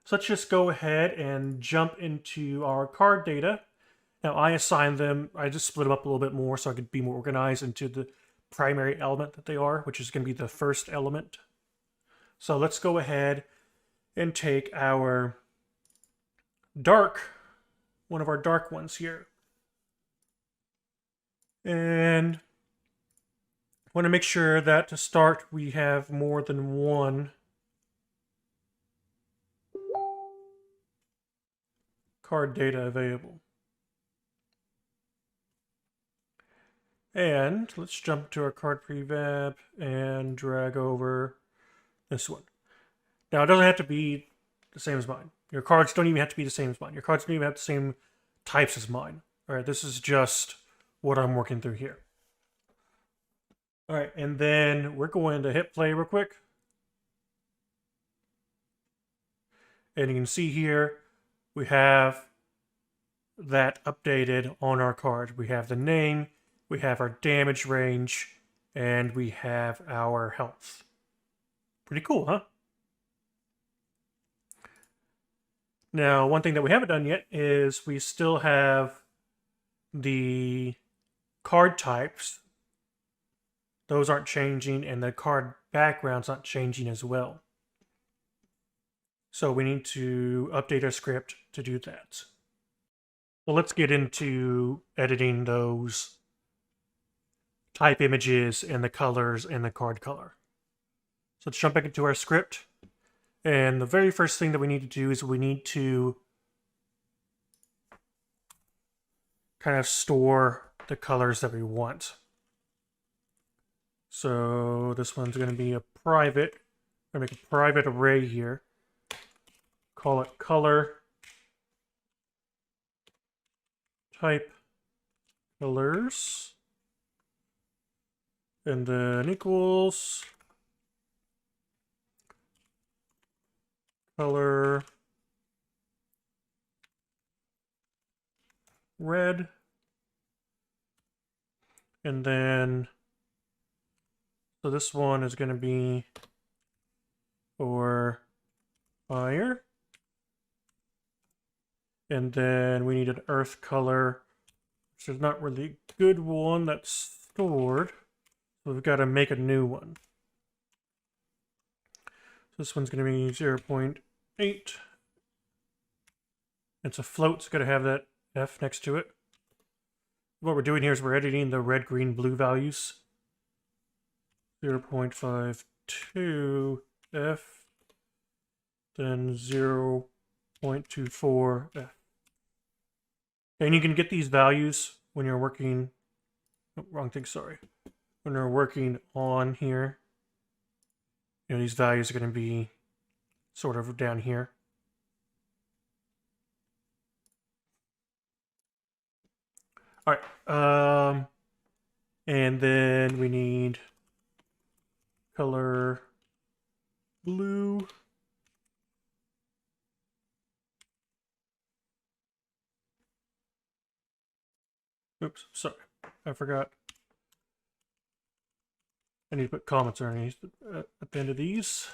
S1: So let's just go ahead and jump into our card data. Now I assigned them, I just split them up a little bit more so I could be more organized into the primary element that they are, which is going to be the first element. So let's go ahead and take our one of our dark ones here. And want to make sure that to start we have more than one card data available. And let's jump to our card prefab and drag over this one. Now it doesn't have to be the same as mine. Your cards don't even have to be the same as mine. Your cards don't even have the same types as mine. All right, this is just what I'm working through here. All right, and then we're going to hit play real quick. And you can see here, we have that updated on our card. We have the name, we have our damage range, and we have our health. Pretty cool, huh? Now, one thing that we haven't done yet is we still have the card types. Those aren't changing, and the card background's not changing as well. So we need to update our script to do that. Well, let's get into editing those type images and the colors and the card color. So let's jump back into our script. And the very first thing that we need to do is we need to kind of store the colors that we want. So this one's going to be a private. I'm going to make a private array here. Call it color type colors. And then equals color red. And then, so this one is going to be for fire. And then we need an earth color, which is not really a good one that's stored. So we've got to make a new one. So this one's going to be 0.8. It's a float, so got to have that F next to it. What we're doing here is we're editing the red, green, blue values. 0.52 F, then 0.24 F. And you can get these values when you're working, oh, wrong thing, sorry. When you're working on here, you know, these values are going to be sort of down here. All right, and then we need color blue. Oops, sorry, I forgot. I need to put comments underneath at the end of these.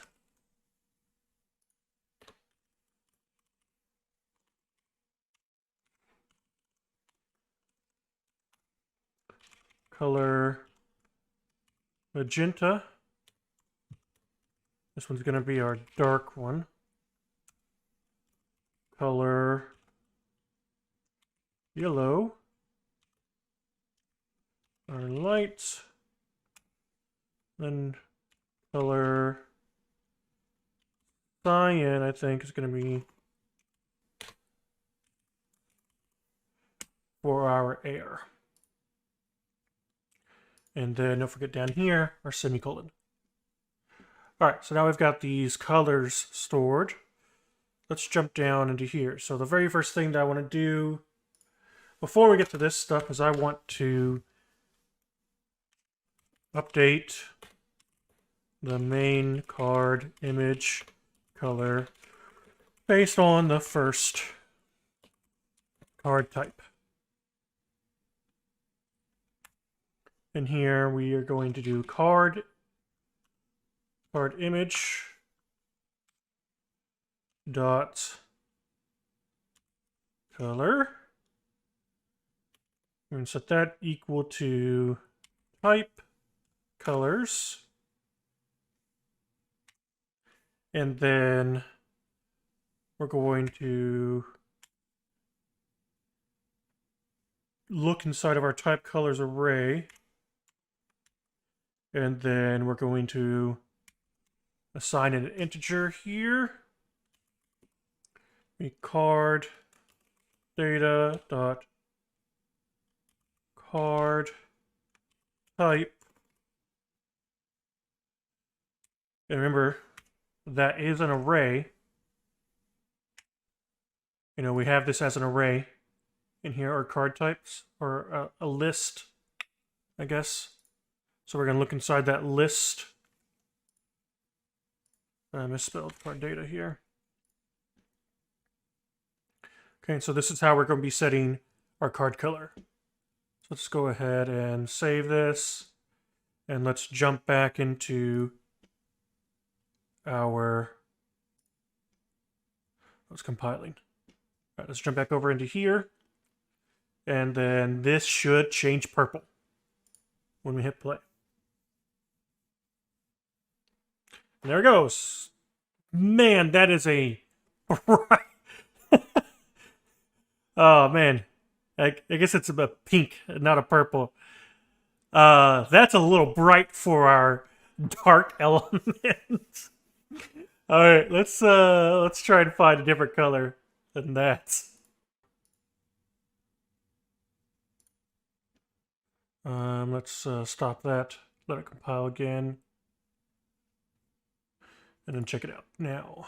S1: Color magenta. This one's going to be our dark one. Color yellow. Our light. Then color cyan, I think, is going to be for our air. And then don't forget down here, our semicolon. All right, so now we've got these colors stored. Let's jump down into here. So the very first thing that I want to do before we get to this stuff is I want to update the main card image color based on the first card type. And here we are going to do card image dot color. We're going to set that equal to type colors. And then we're going to look inside of our type colors array. And then we're going to assign an integer here. Card data dot card type. And remember, that is an array. You know, we have this as an array. And here are card types, or a list, I guess. So we're going to look inside that list. I misspelled card data here. Okay, so this is how we're going to be setting our card color. So let's go ahead and save this. And let's jump back into our... It's compiling. All right, let's jump back over into here. And then this should change purple when we hit play. And there it goes. Man, that is a... Oh, man. I guess it's a pink, not a purple. That's a little bright for our dark element. All right, let's try and find a different color than that. Let's stop that. Let it compile again. And then check it out now.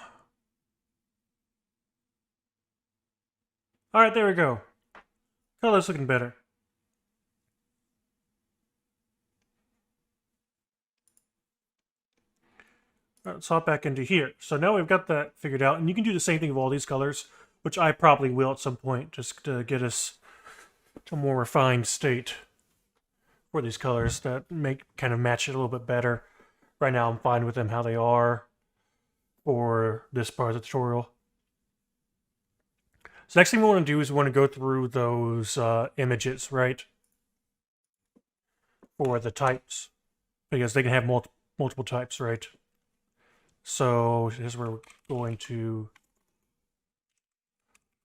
S1: All right, there we go. Color's looking better. All right, let's hop back into here. So now we've got that figured out, and you can do the same thing with all these colors, which I probably will at some point, just to get us to a more refined state for these colors that kind of match it a little bit better. Right now I'm fine with them how they are for this part of the tutorial. So next thing we want to do is we want to go through those images, right? For the types, because they can have multiple types, right? So this is where we're going to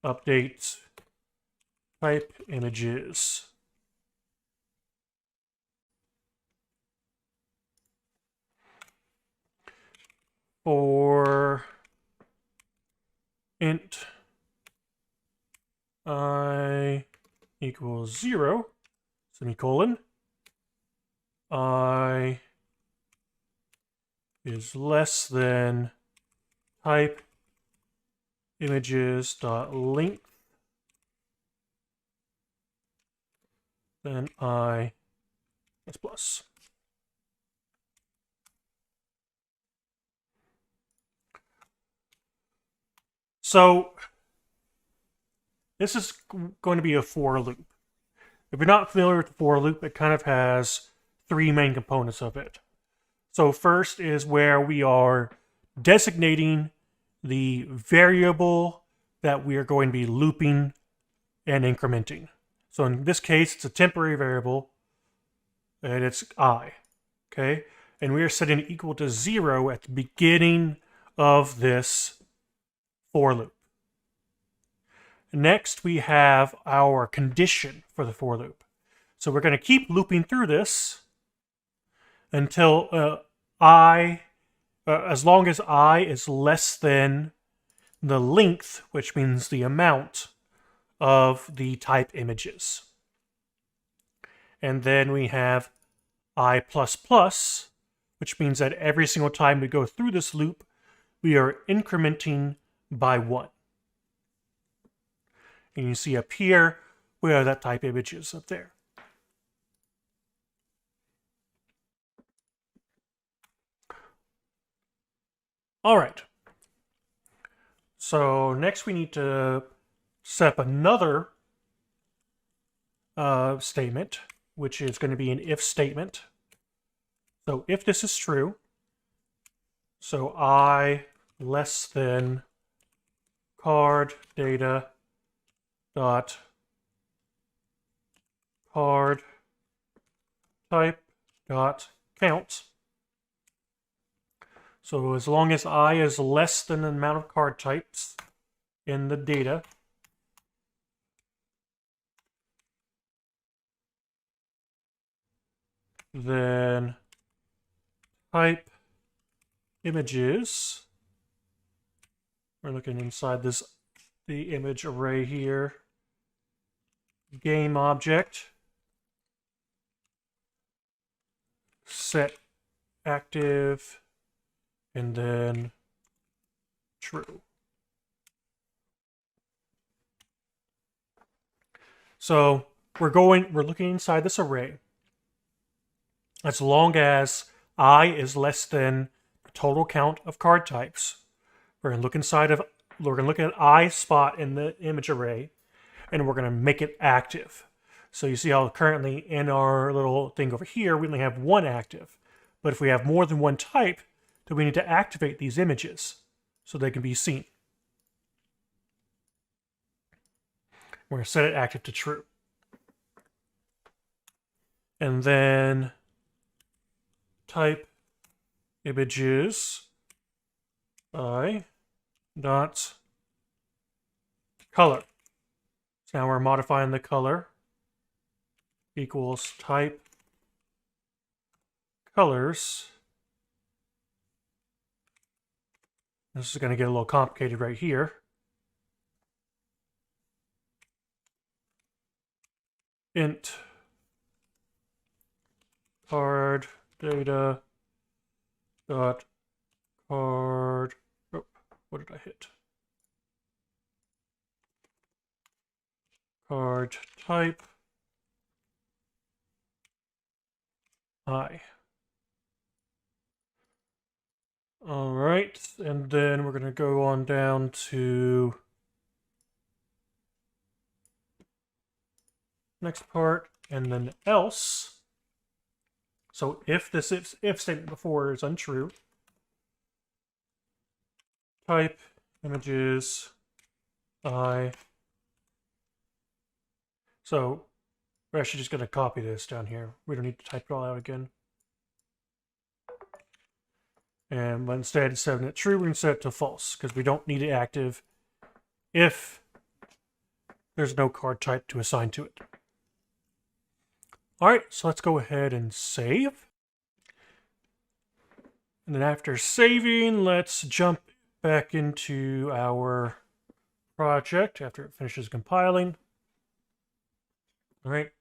S1: update type images. For int I equals 0, semicolon, I is less than type images dot length, then I plus plus. So this is going to be a for loop. If you're not familiar with the for loop, it kind of has three main components of it. So first is where we are designating the variable that we are going to be looping and incrementing. So in this case, it's a temporary variable, and it's I, okay? And we are setting it equal to 0 at the beginning of this for loop. Next, we have our condition for the for loop. So we're going to keep looping through this until as long as I is less than the length, which means the amount of the type images. And then we have I++, which means that every single time we go through this loop, we are incrementing by 1. And you see up here where that type image is up there. All right. So next we need to set up another statement, which is going to be an if statement. So if this is true, so I less than card data dot card type dot count. So as long as I is less than the amount of card types in the data, then type images, we're looking inside the image array here, game object, set active, and then true. So we're looking inside this array as long as I is less than the total count of card types. We're going to look at I spot in the image array, and we're going to make it active. So you see how currently in our little thing over here, we only have one active. But if we have more than one type, then we need to activate these images so they can be seen. We're going to set it active to true. And then type images I dot color. So now we're modifying the color equals type colors. This is going to get a little complicated right here. Int card data dot card. Oh, what did I hit? Card type I. All right, and then we're going to go on down to next part, and then else. So if this if statement before is untrue, type images I So we're actually just going to copy this down here. We don't need to type it all out again. And instead of it true, we're going to set it to false because we don't need it active if there's no card type to assign to it. All right, so let's go ahead and save. And then after saving, let's jump back into our project after it finishes compiling. All right,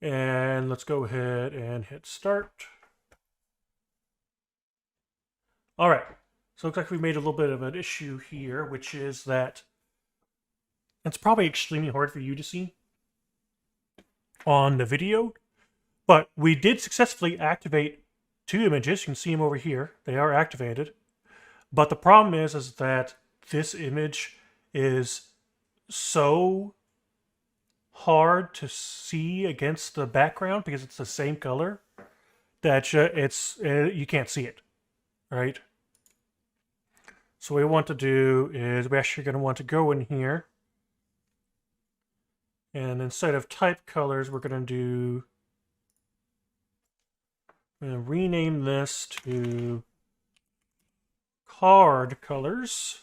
S1: and let's go ahead and hit start. All right, so it looks like we made a little bit of an issue here, which is that it's probably extremely hard for you to see on the video, but we did successfully activate 2 images. You can see them over here. They are activated. But the problem is that this image is so hard to see against the background because it's the same color that you can't see it, right? So what we want to do is we're actually going to want to go in here, and instead of type colors, we're going to rename this to card colors,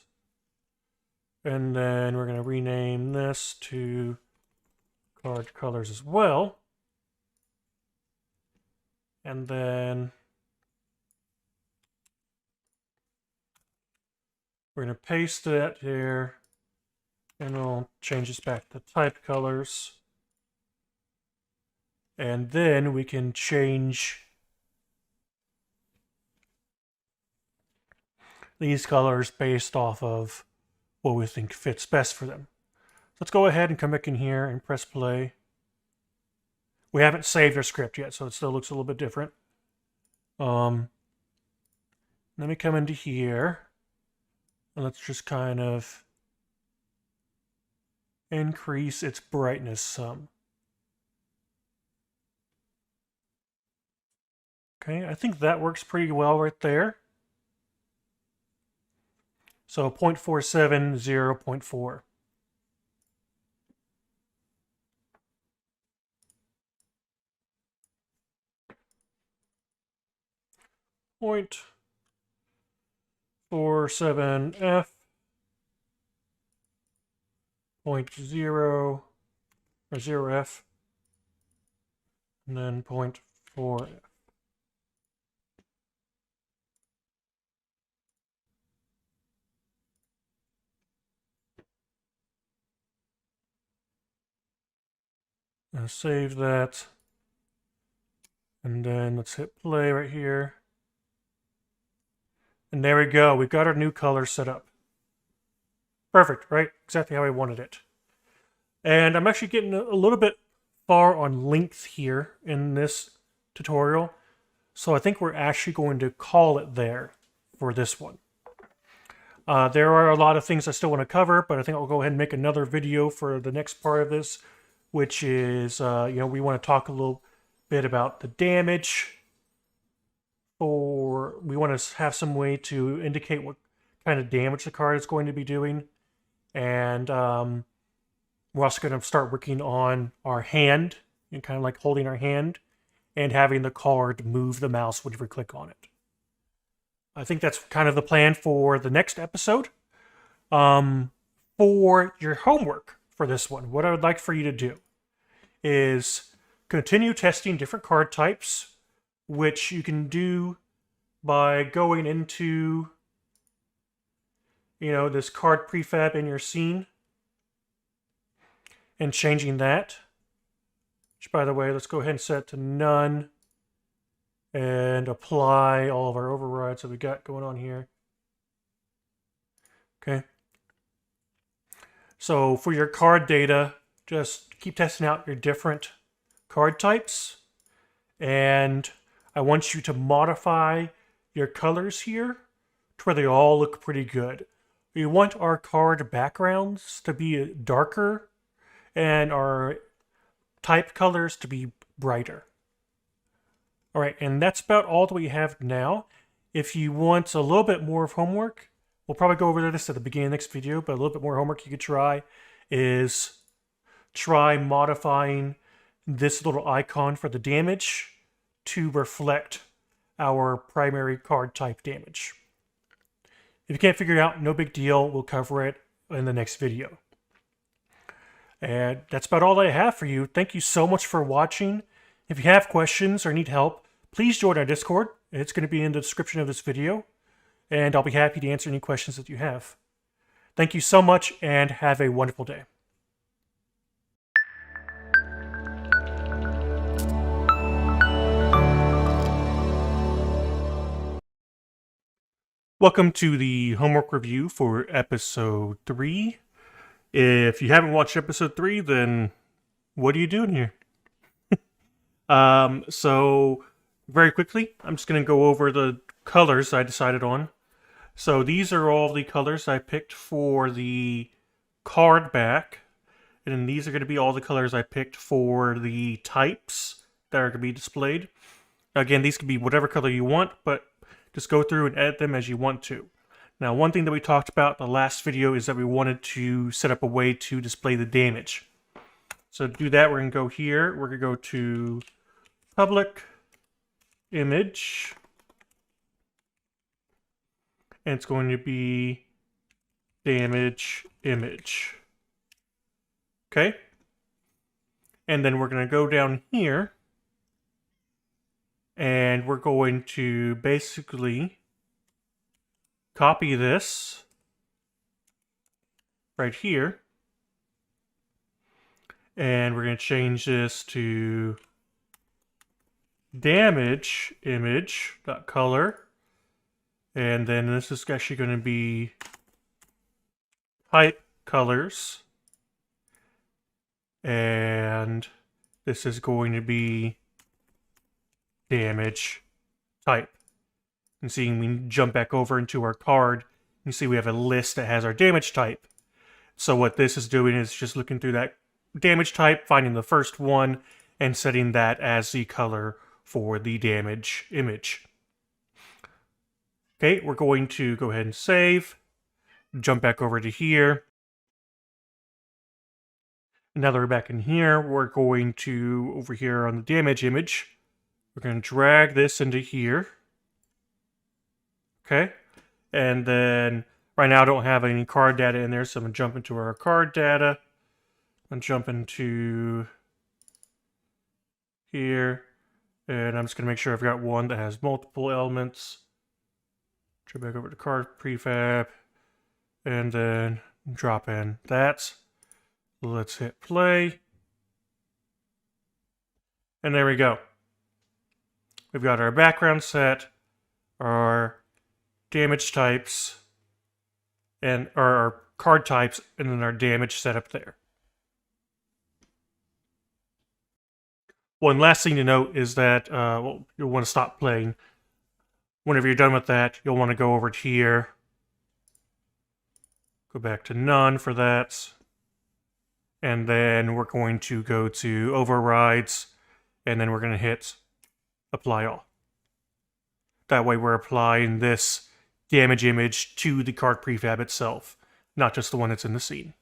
S1: and then we're going to rename this to card colors as well, and then we're going to paste that here, and we'll change this back to type colors, and then we can change these colors based off of what we think fits best for them. Let's go ahead and come back in here and press play. We haven't saved our script yet, so it still looks a little bit different. Let me come into here, and let's just kind of increase its brightness some. Okay, I think that works pretty well right there. So 0.47, 0.4. Point 47F, 0.0 or 0F, and then 0.4F. Now save that, and then let's hit play right here. And there we go. We've got our new color set up. Perfect, right? Exactly how I wanted it. And I'm actually getting a little bit far on length here in this tutorial. So I think we're actually going to call it there for this one. There are a lot of things I still want to cover, but I think I'll go ahead and make another video for the next part of this, which is, we want to talk a little bit about the damage. Or we want to have some way to indicate what kind of damage the card is going to be doing. And we're also going to start working on our hand, and kind of like holding our hand and having the card move the mouse whenever you click on it. I think that's kind of the plan for the next episode. For your homework for this one, what I would like for you to do is continue testing different card types, which you can do by going into, this card prefab in your scene and changing that. Which, by the way, let's go ahead and set it to none and apply all of our overrides that we got going on here. Okay. So for your card data, just keep testing out your different card types, and I want you to modify your colors here to where they all look pretty good. We want our card backgrounds to be darker and our type colors to be brighter. All right, and that's about all that we have now. If you want a little bit more of homework, we'll probably go over this at the beginning of the next video, but a little bit more homework you could try is try modifying this little icon for the damage to reflect our primary card type damage. If you can't figure it out, no big deal. We'll cover it in the next video. And that's about all I have for you. Thank you so much for watching. If you have questions or need help, please join our Discord. It's going to be in the description of this video, and I'll be happy to answer any questions that you have. Thank you so much, and have a wonderful day. Welcome to the homework review for episode 3. If you haven't watched episode 3, then what are you doing here? So very quickly, I'm just going to go over the colors I decided on. So these are all the colors I picked for the card back. And then these are going to be all the colors I picked for the types that are going to be displayed. Again, these can be whatever color you want, but just go through and edit them as you want to. Now, one thing that we talked about in the last video is that we wanted to set up a way to display the damage. So to do that, we're going to go here. We're going to go to public image. And it's going to be damage image. Okay? And then we're going to go down here. And we're going to basically copy this right here. And we're going to change this to damage image.color. And then this is actually going to be type colors. And this is going to be damage type. And seeing we jump back over into our card, you see we have a list that has our damage type. So what this is doing is just looking through that damage type, finding the first one, and setting that as the color for the damage image. Okay, we're going to go ahead and save, jump back over to here. Now that we're back in here, we're going to, over here on the damage image, we're going to drag this into here. Okay, and then right now I don't have any card data in there, so I'm going to jump into our card data. I'm jump into here, and I'm just going to make sure I've got one that has multiple elements. Jump back over to card prefab, and then drop in that. Let's hit play. And there we go. We've got our background set, our damage types, and our card types, and then our damage set up there. One last thing to note is that well, you'll want to stop playing. Whenever you're done with that, you'll want to go over to here. Go back to none for that. And then we're going to go to overrides, and then we're going to hit apply all. That way we're applying this damage image to the card prefab itself, not just the one that's in the scene.